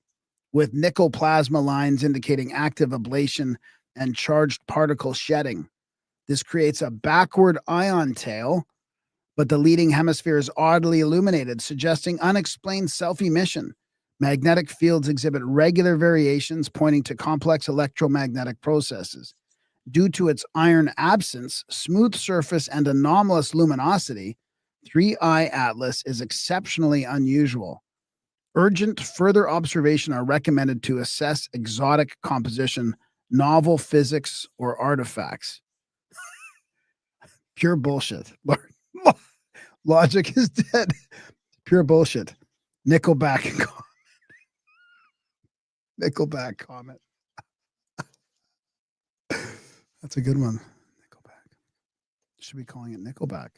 with nickel plasma lines indicating active ablation and charged particle shedding. This creates a backward ion tail, but the leading hemisphere is oddly illuminated, suggesting unexplained self-emission. Magnetic fields exhibit regular variations pointing to complex electromagnetic processes. Due to its iron absence, smooth surface, and anomalous luminosity, 3I Atlas is exceptionally unusual. Urgent further observation are recommended to assess exotic composition, novel physics, or artifacts. Pure bullshit. Logic is dead. Pure bullshit. Nickelback comment. That's a good one. Nickelback. Should be calling it Nickelback.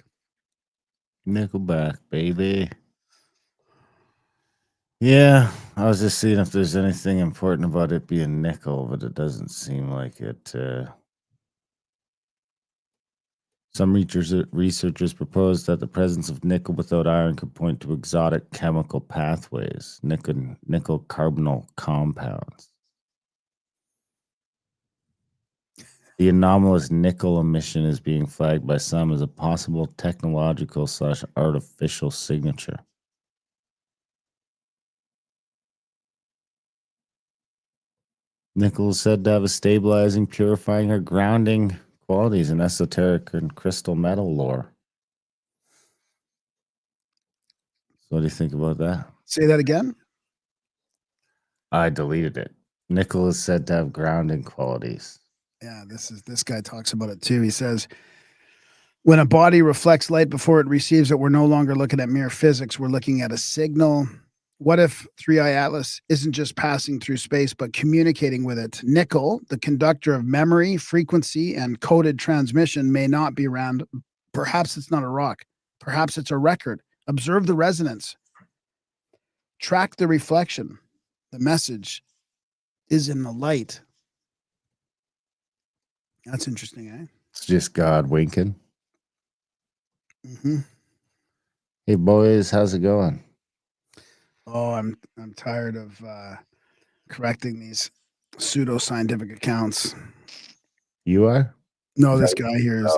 Nickelback, baby. Yeah, I was just seeing if there's anything important about it being nickel, but it doesn't seem like it. Some researchers propose that the presence of nickel without iron could point to exotic chemical pathways, nickel carbonyl compounds. The anomalous nickel emission is being flagged by some as a possible technological/artificial signature. Nickel is said to have a stabilizing, purifying, or grounding qualities in esoteric and crystal metal lore. So what do you think about that? Say that again? I deleted it. Nickel is said to have grounding qualities Yeah, this guy talks about it too. He says, when a body reflects light before it receives it, we're no longer looking at mere physics. We're looking at a signal. What if 3i Atlas isn't just passing through space, but communicating with it? Nickel, the conductor of memory, frequency, and coded transmission, may not be around. Perhaps it's not a rock. Perhaps it's a record. Observe the resonance. Track the reflection. The message is in the light. That's interesting, eh? It's just God winking. Mm-hmm. Hey boys, how's it going? Oh, I'm tired of correcting these pseudoscientific accounts. You are? No, this guy here is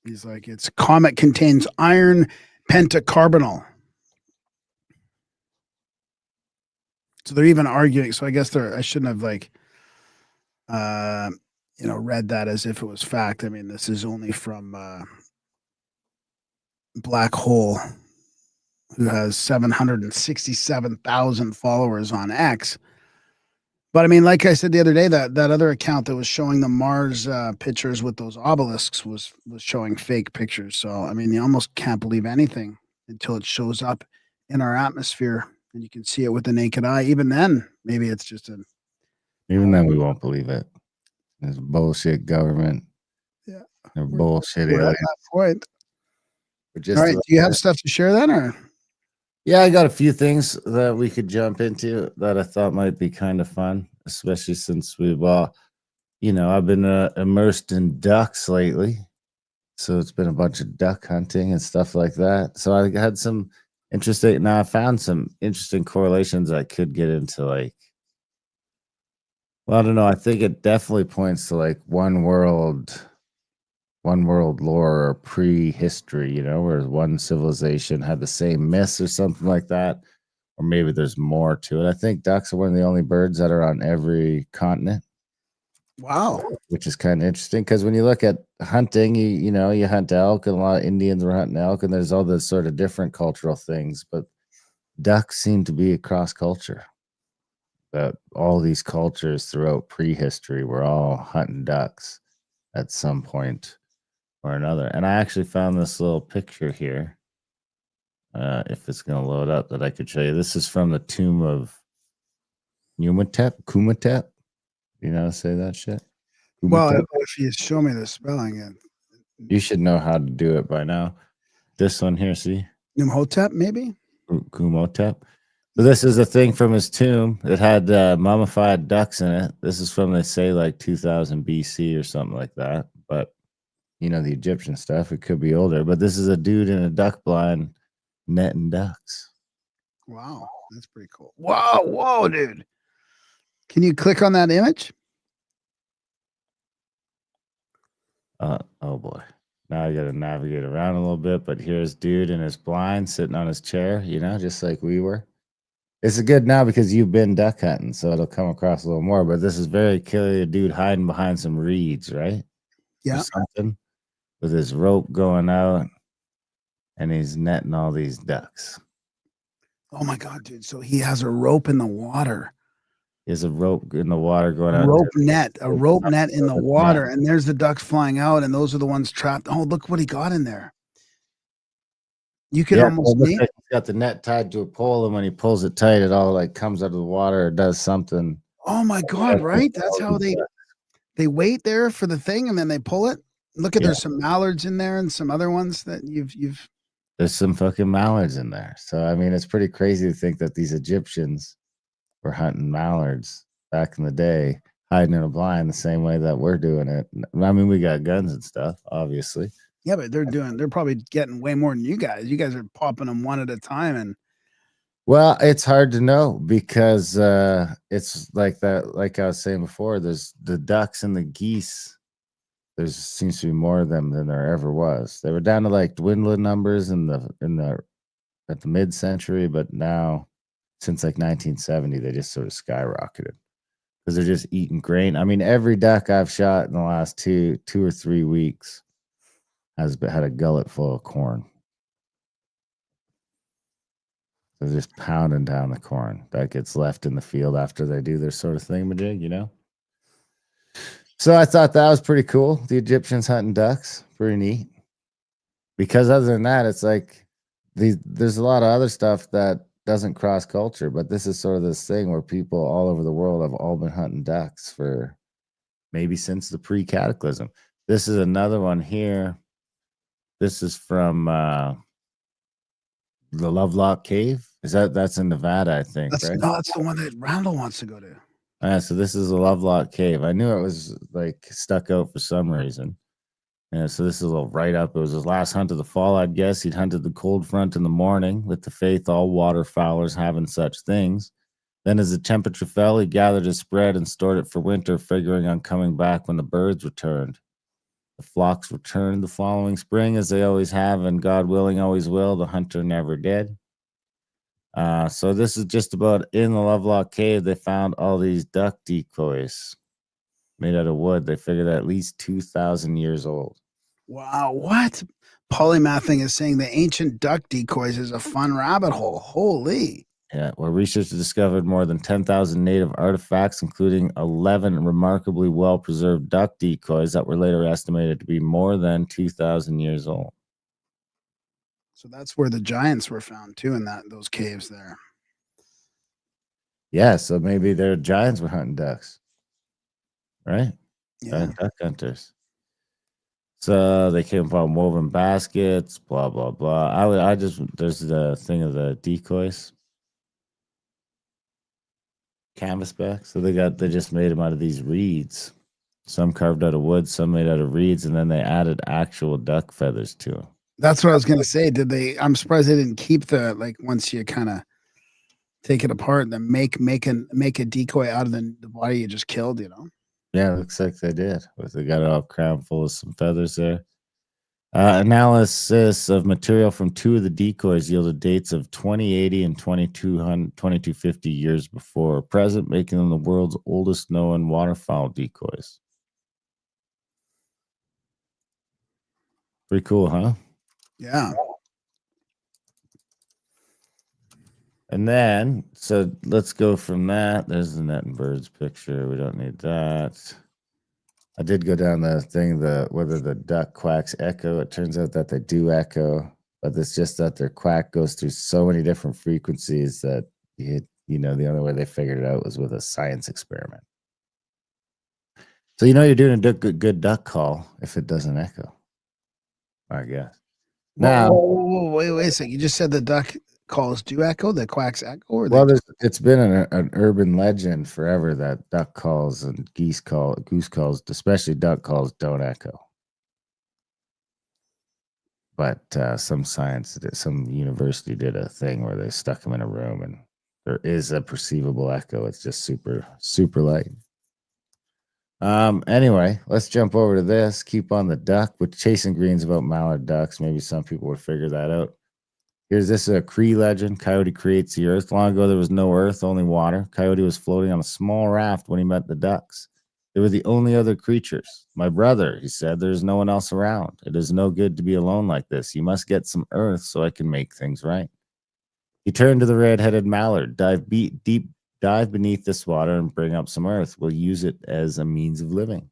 he's like, it's comet contains iron pentacarbonyl. So they're even arguing. So I guess I shouldn't have read that as if it was fact. I mean, this is only from Black Hole, who has 767,000 followers on X. But I mean, like I said the other day, that other account that was showing the Mars pictures with those obelisks was showing fake pictures. So I mean, you almost can't believe anything until it shows up in our atmosphere and you can see it with the naked eye. Even then, maybe it's just Even then, we won't believe it. It's bullshit government. Yeah, they're bullshit. We're at aliens. that point. Just All right, do you have stuff to share then, or? Yeah, I got a few things that we could jump into that I thought might be kind of fun, especially since I've been immersed in ducks lately. So it's been a bunch of duck hunting and stuff like that. So I had some I found some interesting correlations I could get into, I don't know. I think it definitely points to one world lore or prehistory, where one civilization had the same myths or something like that. Or maybe there's more to it. I think ducks are one of the only birds that are on every continent. Wow. Which is kind of interesting because when you look at hunting, you hunt elk, and a lot of Indians were hunting elk, and there's all this sort of different cultural things, but ducks seem to be across culture. That all these cultures throughout prehistory were all hunting ducks at some point or another. And I actually found this little picture here. If it's going to load up, that I could show you. This is from the tomb of Kumatep. You know how to say that shit? Well, Kumatep? if you show me the spelling, You should know how to do it by now. This one here, see? Numhotep, maybe? Kumotep. So this is a thing from his tomb. It had mummified ducks in it. This is from, they say, 2000 BC or something like that. But, the Egyptian stuff, it could be older. But this is a dude in a duck blind netting ducks. Wow, that's pretty cool. Whoa, dude. Can you click on that image? Oh boy. Now I got to navigate around a little bit, but here's dude in his blind sitting on his chair, just like we were. It's good now because you've been duck hunting, so it'll come across a little more. But this is very clearly a dude hiding behind some reeds, right? Yeah. Or something with his rope going out, and he's netting all these ducks. Oh my God, dude. So he has a rope in the water. There's a rope in the water going out. A rope net in the water, and there's the ducks flying out, and those are the ones trapped. Oh, look what he got in there. You can almost he's got the net tied to a pole, and when he pulls it tight, it all comes out of the water or does something. Oh my God, right? That's how they wait there for the thing, and then they pull it. Look at there's some mallards in there and some other ones that you've. There's some fucking mallards in there. So I mean, it's pretty crazy to think that these Egyptians were hunting mallards back in the day, hiding in a blind the same way that we're doing it. I mean, we got guns and stuff, obviously. Yeah, but they're probably getting way more than you guys. You guys are popping them one at a time. And well, it's hard to know because it's like that. Like I was saying before, there's the ducks and the geese. There seems to be more of them than there ever was. They were down to dwindling numbers at the mid-century, but now since 1970, they just sort of skyrocketed because they're just eating grain. I mean, every duck I've shot in the last two or 3 weeks has had a gullet full of corn. They're just pounding down the corn that gets left in the field after they do their sort of thingamajig, So I thought that was pretty cool. The Egyptians hunting ducks, pretty neat. Because other than that, it's like there's a lot of other stuff that doesn't cross culture, but this is sort of this thing where people all over the world have all been hunting ducks for maybe since the pre-cataclysm. This is another one here. This is from the Lovelock Cave. That's in Nevada, I think, right? No, that's the one that Randall wants to go to. So this is a Lovelock Cave. I knew it was like stuck out for some reason. Yeah, so this is a little right up. It was his last hunt of the fall, I'd guess. He'd hunted the cold front in the morning with the faith all waterfowlers having such things. Then as the temperature fell, he gathered his spread and stored it for winter, figuring on coming back when the birds returned. The flocks returned the following spring, as they always have, and God willing, always will. The hunter never did. So this is just about in the Lovelock Cave. They found all these duck decoys made out of wood. They figured at least 2,000 years old. Wow, what? Polymathing is saying the ancient duck decoys is a fun rabbit hole. Holy. Yeah, where researchers discovered more than 10,000 native artifacts, including 11 remarkably well-preserved duck decoys that were later estimated to be more than 2,000 years old. So that's where the giants were found too, in those caves there. Yeah, so maybe their giants were hunting ducks, right? Yeah. Duck hunters. So they came upon woven baskets, blah blah blah. There's the thing of the decoys, canvasback. So they just made them out of these reeds. Some carved out of wood, some made out of reeds, and then they added actual duck feathers to them. That's what I was gonna say. I'm surprised they didn't keep once you kind of take it apart, then make a decoy out of the body you just killed, Yeah, it looks like they did. They got it all crammed full of some feathers there. Analysis of material from two of the decoys yielded dates of 2080 and 2250 years before present, making them the world's oldest known waterfowl decoys. Pretty cool, huh? Yeah. And then, so let's go from that. There's the net and birds picture. We don't need that. I did go down the thing, whether the duck quacks echo. It turns out that they do echo, but it's just that their quack goes through so many different frequencies that, the only way they figured it out was with a science experiment. So you're doing a good duck call if it doesn't echo, I guess. Now, whoa, wait a second. You just said the duck calls do echo, the quacks echo? Well, it's been an urban legend forever that duck calls and goose calls, especially duck calls, don't echo. But some university did a thing where they stuck them in a room and there is a perceivable echo. It's just super, super light. Anyway, let's jump over to this. Keep on the duck with Chasing Green's about mallard ducks. Maybe some people would figure that out. This is a Cree legend. Coyote creates the earth. Long ago, there was no earth, only water. Coyote was floating on a small raft when he met the ducks. They were the only other creatures. My brother, he said, there's no one else around. It is no good to be alone like this. You must get some earth so I can make things right. He turned to the red-headed mallard. Dive beneath this water and bring up some earth. We'll use it as a means of living.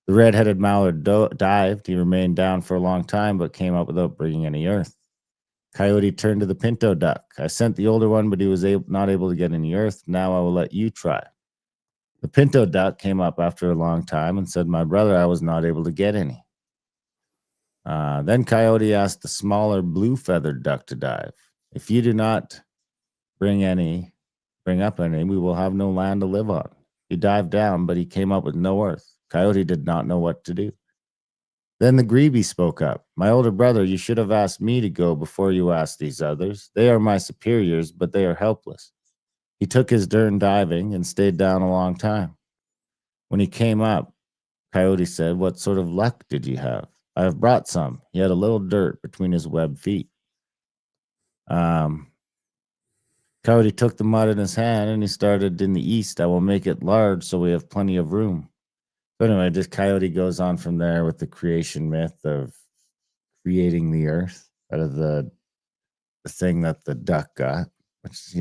The red-headed mallard dived. He remained down for a long time, but came up without bringing any earth. Coyote turned to the pinto duck. I sent the older one, but he was not able to get any earth. Now I will let you try. The pinto duck came up after a long time and said, my brother, I was not able to get any. Then Coyote asked the smaller blue-feathered duck to dive. If you do not bring up any, we will have no land to live on. He dived down, but he came up with no earth. Coyote did not know what to do. Then the Grebe spoke up. My older brother, you should have asked me to go before you asked these others. They are my superiors, but they are helpless. He took his turn diving and stayed down a long time. When he came up, Coyote said, what sort of luck did you have? I have brought some. He had a little dirt between his webbed feet. Coyote took the mud in his hand and he started in the east. I will make it large so we have plenty of room. But anyway, this Coyote goes on from there with the creation myth of creating the earth out of the thing that the duck got, which,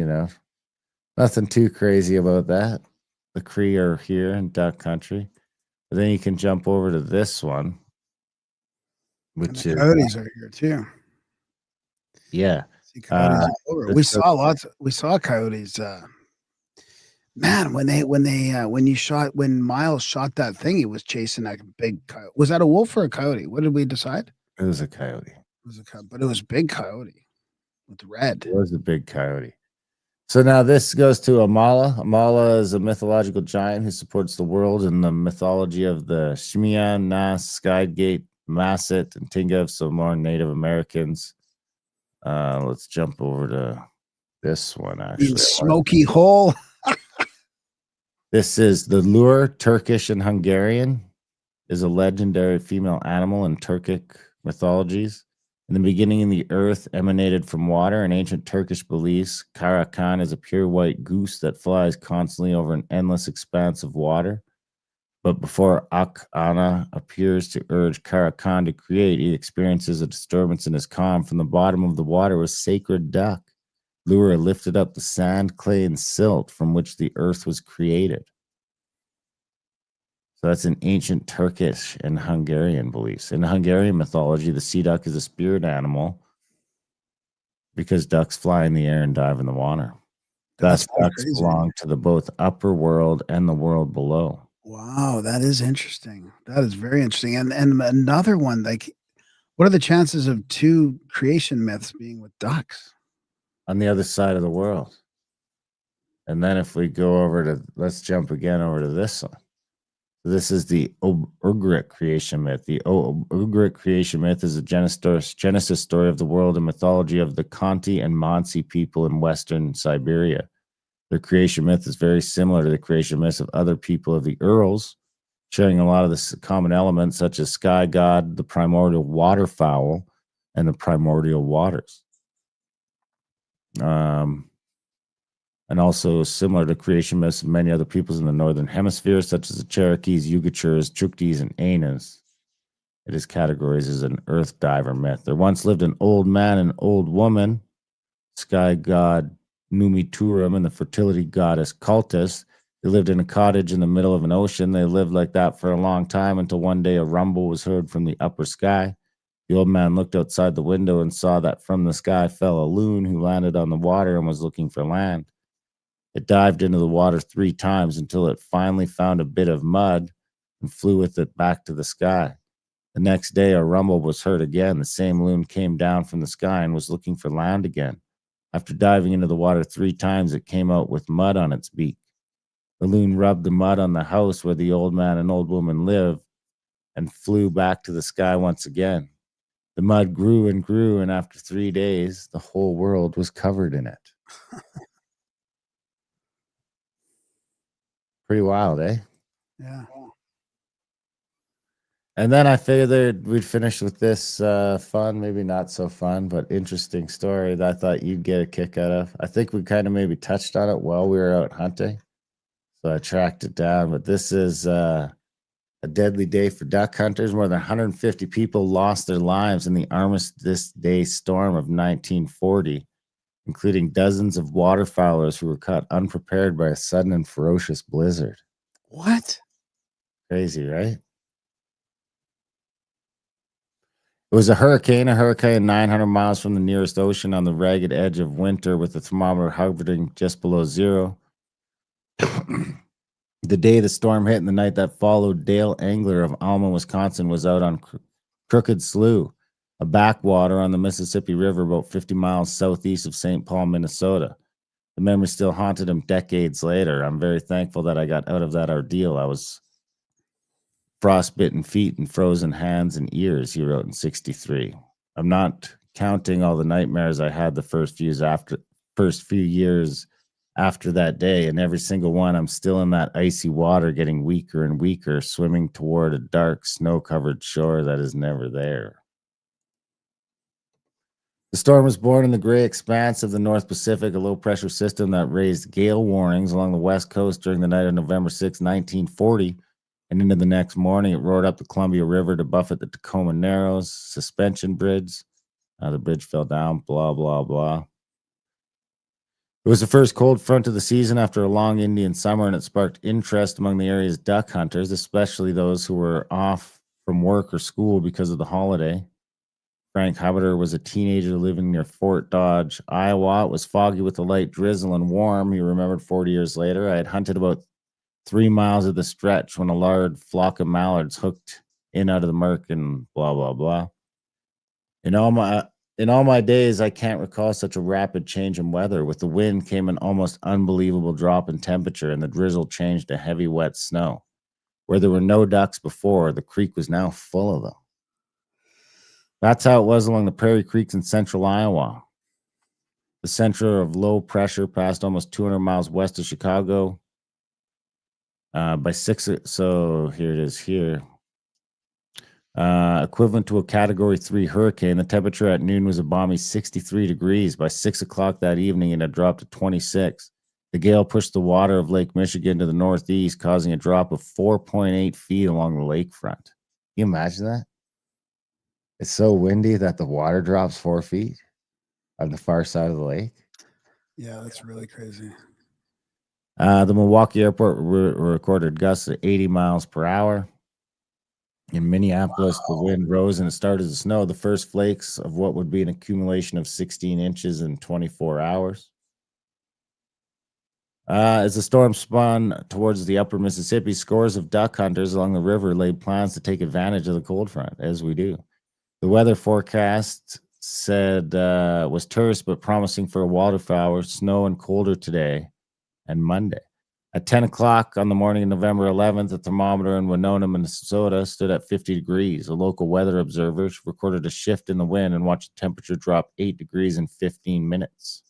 nothing too crazy about that. The Cree are here in duck country. But then you can jump over to this one, And which the is coyotes are here too. yeah. See coyotes all over. We saw lots. We saw coyotes. Man, when Miles shot that thing, he was chasing that big coyote. Was that a wolf or a coyote? What did we decide? It was a coyote. It was a coyote, but it was a big coyote with red. It was a big coyote. So now this goes to Amala. Amala is a mythological giant who supports the world in the mythology of the Shmiyan, Nas, Skygate, Masset, and Tinga, so more Native Americans. Let's jump over to this one, actually. Smoky hole. This is the lure, Turkish and Hungarian, is a legendary female animal in Turkic mythologies. In the beginning, the earth emanated from water. In ancient Turkish beliefs, Karakan is a pure white goose that flies constantly over an endless expanse of water. But before Ak-Ana appears to urge Karakan to create, he experiences a disturbance in his calm. From the bottom of the water was sacred duck. Lura lifted up the sand, clay, and silt from which the earth was created. So that's in ancient Turkish and Hungarian beliefs. In Hungarian mythology, the sea duck is a spirit animal because ducks fly in the air and dive in the water. Thus, ducks belong to the both upper world and the world below. Wow, that is interesting. That is very interesting. And another one, like, what are the chances of two creation myths being with ducks? On the other side of the world. And then if we go over to, let's jump again over to this one. This is the Ugric creation myth. The Ugric creation myth is a genesis story of the world and mythology of the Khanty and Mansi people in western Siberia. Their creation myth is very similar to the creation myths of other people of the Urals, sharing a lot of the common elements such as sky god, the primordial waterfowl, and the primordial waters. And also similar to creation myths of many other peoples in the northern hemisphere, such as the Cherokees, Yugachurs, Chuktis, and Ainas. It is categorized as an earth diver myth. There once lived an old man and old woman, sky god Numiturum and the fertility goddess Cultus. They lived in a cottage in the middle of an ocean. They lived like that for a long time until one day a rumble was heard from the upper sky. The old man looked outside the window and saw that from the sky fell a loon who landed on the water and was looking for land. It dived into the water 3 times until it finally found a bit of mud and flew with it back to the sky. The next day, a rumble was heard again. The same loon came down from the sky and was looking for land again. After diving into the water 3 times, it came out with mud on its beak. The loon rubbed the mud on the house where the old man and old woman lived and flew back to the sky once again. The mud grew and grew, and after 3 days, the whole world was covered in it. Pretty wild, eh? Yeah. And then I figured we'd finish with this fun, maybe not so fun, but interesting story that I thought you'd get a kick out of. I think we kind of maybe touched on it while we were out hunting. So I tracked it down. But this is a deadly day for duck hunters. More than 150 people lost their lives in the Armistice Day storm of 1940. Including dozens of waterfowlers who were caught unprepared by a sudden and ferocious blizzard. What? Crazy, right? It was a hurricane 900 miles from the nearest ocean on the ragged edge of winter with the thermometer hovering just below zero. The day the storm hit and the night that followed, Dale Engler of Alma, Wisconsin was out on Crooked Slough, a backwater on the Mississippi River about 50 miles southeast of St. Paul, Minnesota. The memory still haunted him decades later. I'm very thankful that I got out of that ordeal. I was frostbitten feet and frozen hands and ears, he wrote in 1963. I'm not counting all the nightmares I had the first few years after that day, and every single one, I'm still in that icy water, getting weaker and weaker, swimming toward a dark, snow-covered shore that is never there. The storm was born in the gray expanse of the North Pacific, a low-pressure system that raised gale warnings along the west coast during the night of November 6, 1940, and into the next morning, it roared up the Columbia River to buffet the Tacoma Narrows suspension bridge. The bridge fell down, blah, blah, blah. It was the first cold front of the season after a long Indian summer, and it sparked interest among the area's duck hunters, especially those who were off from work or school because of the holiday. Frank Hubbard was a teenager living near Fort Dodge, Iowa. It was foggy with a light drizzle and warm. He remembered 40 years later. I had hunted about 3 miles of the stretch when a large flock of mallards hooked in out of the murk and blah, blah, blah. In all my days, I can't recall such a rapid change in weather. With the wind came an almost unbelievable drop in temperature, and the drizzle changed to heavy, wet snow. Where there were no ducks before, the creek was now full of them. That's how it was along the prairie creeks in central Iowa. The center of low pressure passed almost 200 miles west of Chicago. So here it is here. Equivalent to a Category 3 hurricane. The temperature at noon was a balmy 63 degrees. By 6 o'clock that evening, it had dropped to 26. The gale pushed the water of Lake Michigan to the northeast, causing a drop of 4.8 feet along the lakefront. Can you imagine that? It's so windy that the water drops 4 feet on the far side of the lake. Yeah, that's really crazy. The Milwaukee airport recorded gusts of 80 miles per hour. In Minneapolis, the wind rose and it started to snow. The first flakes of what would be an accumulation of 16 inches in 24 hours. As the storm spun towards the upper Mississippi, scores of duck hunters along the river laid plans to take advantage of the cold front, as we do. The weather forecast said was terse but promising for a wildfire, snow and colder today and Monday. At 10 o'clock on the morning of November 11th, the thermometer in Winona, Minnesota stood at 50 degrees. A local weather observer recorded a shift in the wind and watched the temperature drop 8 degrees in 15 minutes.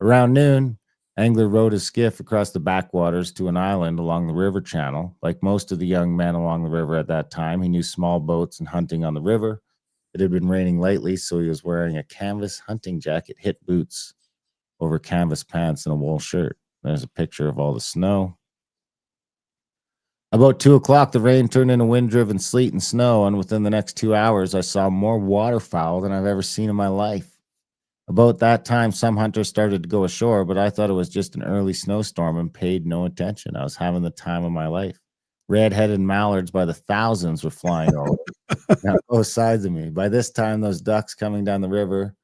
Around noon, Angler rowed his skiff across the backwaters to an island along the river channel. Like most of the young men along the river at that time, he knew small boats and hunting on the river. It had been raining lightly, so he was wearing a canvas hunting jacket, hit boots over canvas pants, and a wool shirt. There's a picture of all the snow. About 2 o'clock, the rain turned into wind-driven sleet and snow, and within the next 2 hours, I saw more waterfowl than I've ever seen in my life. About that time, some hunters started to go ashore, but I thought it was just an early snowstorm and paid no attention. I was having the time of my life. Red-headed mallards by the thousands were flying over on both sides of me. By this time, those ducks coming down the river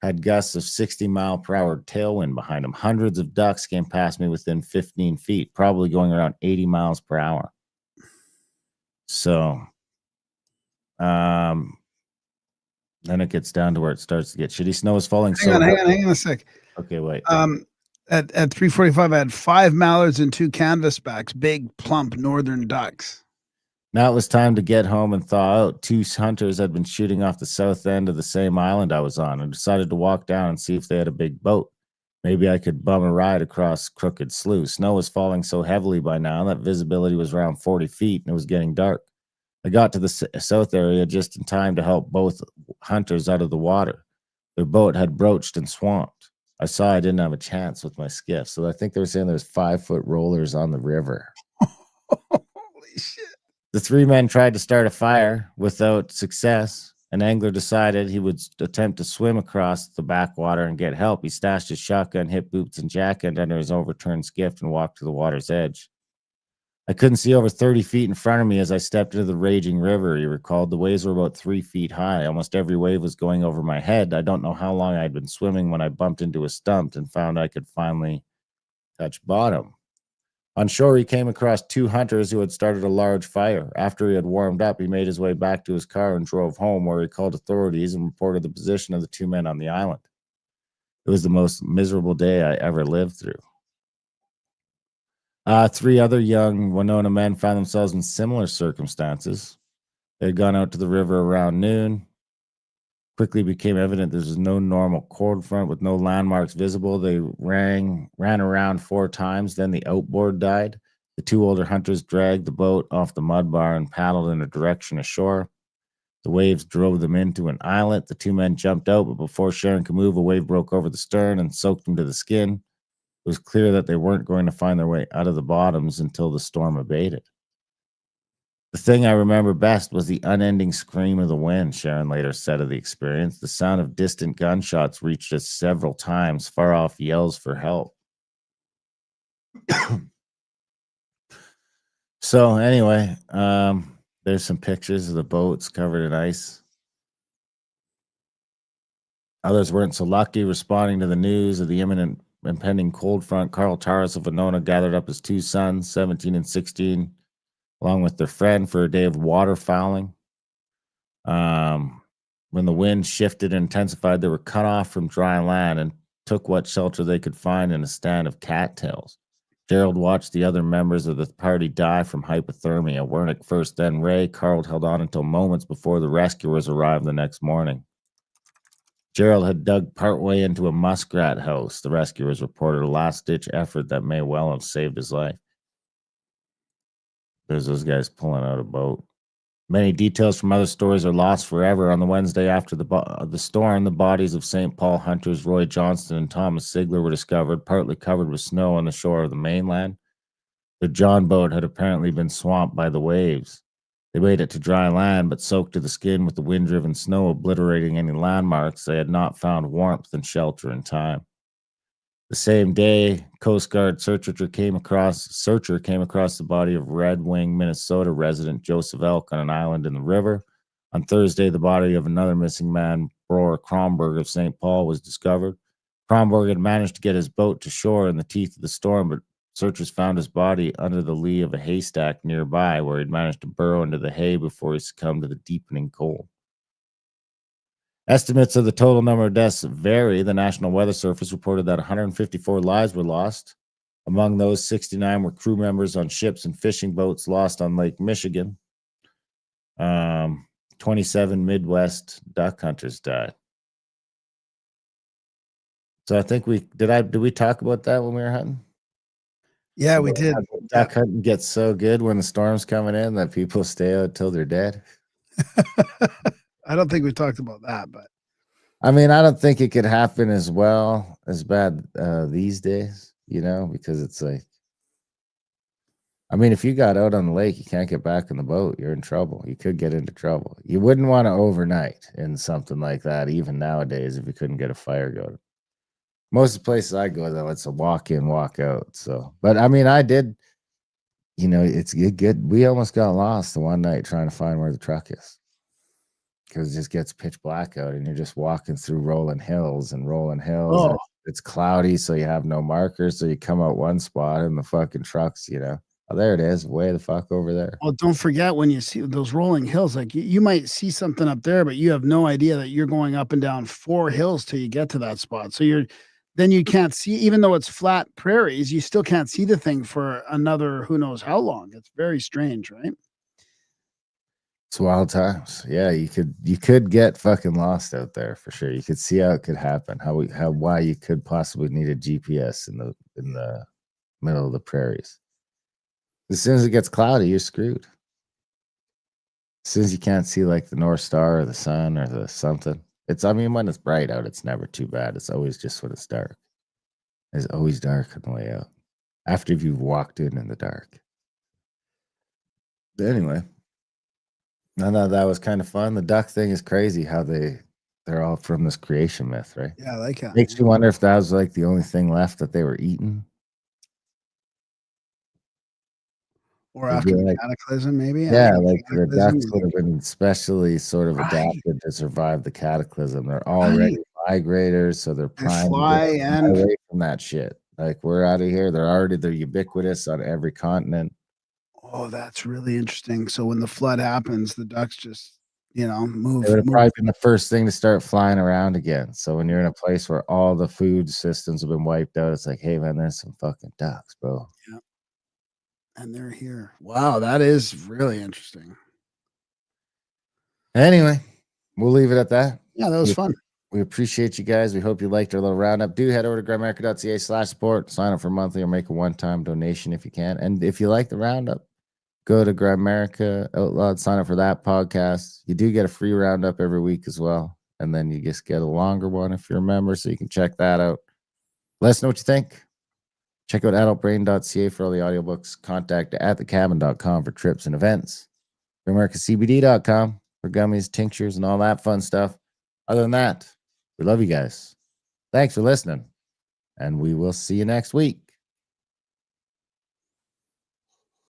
had gusts of 60-mile-per-hour tailwind behind them. Hundreds of ducks came past me within 15 feet, probably going around 80 miles per hour. So, then it gets down to where it starts to get shitty. Snow is falling. Hang on a sec. Okay, wait. At 3:45, I had 5 mallards and 2 canvasbacks, big, plump northern ducks. Now it was time to get home and thaw out. 2 hunters had been shooting off the south end of the same island I was on and decided to walk down and see if they had a big boat. Maybe I could bum a ride across Crooked Slough. Snow was falling so heavily by now that visibility was around 40 feet and it was getting dark. I got to the south area just in time to help both hunters out of the water. Their boat had broached and swamped. I saw I didn't have a chance with my skiff, so I think they were saying there's 5-foot rollers on the river. Holy shit. The 3 men tried to start a fire without success. An angler decided he would attempt to swim across the backwater and get help. He stashed his shotgun, hip boots, and jacket under his overturned skiff and walked to the water's edge. I couldn't see over 30 feet in front of me as I stepped into the raging river. He recalled the waves were about 3 feet high. Almost every wave was going over my head. I don't know how long I had been swimming when I bumped into a stump and found I could finally touch bottom. On shore, he came across 2 hunters who had started a large fire. After he had warmed up, he made his way back to his car and drove home, where he called authorities and reported the position of the 2 men on the island. It was the most miserable day I ever lived through. 3 other young Winona men found themselves in similar circumstances. They had gone out to the river around noon. Quickly became evident there was no normal cold front with no landmarks visible. They ran around 4 times. Then the outboard died. The 2 older hunters dragged the boat off the mud bar and paddled in a direction ashore. The waves drove them into an islet. The 2 men jumped out, but before Sharon could move, a wave broke over the stern and soaked them to the skin. It was clear that they weren't going to find their way out of the bottoms until the storm abated. The thing I remember best was the unending scream of the wind, Sharon later said of the experience. The sound of distant gunshots reached us several times, far off yells for help. So anyway, there's some pictures of the boats covered in ice. Others weren't so lucky. Responding to the news of the imminent impending cold front, Carl Taras of Winona gathered up his two sons, 17 and 16, along with their friend for a day of waterfowling. When the wind shifted and intensified, they were cut off from dry land and took what shelter they could find in a stand of cattails. Gerald watched the other members of the party die from hypothermia. Wernick first, then Ray. Carl held on until moments before the rescuers arrived the next morning. Gerald had dug partway into a muskrat house. The rescuers reported a last-ditch effort that may well have saved his life. There's those guys pulling out a boat. Many details from other stories are lost forever. On the Wednesday after the storm, the bodies of St. Paul hunters Roy Johnston and Thomas Sigler were discovered, partly covered with snow on the shore of the mainland. The John boat had apparently been swamped by the waves. They made it to dry land, but soaked to the skin with the wind-driven snow, obliterating any landmarks. They had not found warmth and shelter in time. The same day, Coast Guard searcher came across the body of Red Wing, Minnesota resident Joseph Elk on an island in the river. On Thursday, the body of another missing man, Broer Kronberg of St. Paul, was discovered. Kronberg had managed to get his boat to shore in the teeth of the storm, but searchers found his body under the lee of a haystack nearby, where he'd managed to burrow into the hay before he succumbed to the deepening cold. Estimates of the total number of deaths vary. The National Weather Service reported that 154 lives were lost. Among those, 69 were crew members on ships and fishing boats lost on Lake Michigan. 27 Midwest duck hunters died. So I think did we talk about that when we were hunting? Yeah, we did. Duck hunting gets so good when the storm's coming in that people stay out till they're dead. I don't think we talked about that, but I mean, I don't think it could happen as bad these days, because it's like, I mean, if you got out on the lake, you can't get back in the boat, you're in trouble. You could get into trouble. You wouldn't want to overnight in something like that, even nowadays, if you couldn't get a fire going. Most of the places I go, though, it's a walk in, walk out. So, but I mean, I did, it's good. We almost got lost the one night trying to find where the truck is. Because it just gets pitch black out and you're just walking through rolling hills. Oh. It's cloudy, so you have no markers. So you come out one spot and the fucking trucks, oh, there it is, way the fuck over there. Well, don't forget when you see those rolling hills, like you might see something up there, but you have no idea that you're going up and down 4 hills till you get to that spot. So then you can't see, even though it's flat prairies, you still can't see the thing for another who knows how long. It's very strange, right? It's wild times. Yeah, you could get fucking lost out there for sure. You could see how it could happen. Why you could possibly need a GPS in the middle of the prairies. As soon as it gets cloudy, you're screwed. As soon as you can't see like the North Star or the sun or the something. When it's bright out, it's never too bad. It's always just when it's dark. It's always dark on the way out. After you've walked in the dark. But anyway. I thought that was kind of fun. The duck thing is crazy how they're all from this creation myth, right? Yeah, I like that. Makes you wonder if that was like the only thing left that they were eating. Or after the cataclysm, maybe? Yeah, like the ducks would have been specially sort of adapted to survive the cataclysm. They're already migrators, so they're primed away from that shit. Like, we're out of here. They're ubiquitous on every continent. Oh, that's really interesting. So when the flood happens, the ducks just, move. It would have probably been the first thing to start flying around again. So when you're in a place where all the food systems have been wiped out, it's like, hey, man, there's some fucking ducks, bro. Yeah. And they're here. Wow, that is really interesting. Anyway, we'll leave it at that. Yeah, that was fun. We appreciate you guys. We hope you liked our little roundup. Do head over to grimerica.ca/support. Sign up for monthly or make a one-time donation if you can. And if you like the roundup, go to Grimerica Outlawed, sign up for that podcast. You do get a free roundup every week as well. And then you just get a longer one if you're a member, so you can check that out. Let us know what you think. Check out adultbrain.ca for all the audiobooks. Contact atthecabin.com for trips and events. GrimericaCBD.com for gummies, tinctures, and all that fun stuff. Other than that, we love you guys. Thanks for listening, and we will see you next week.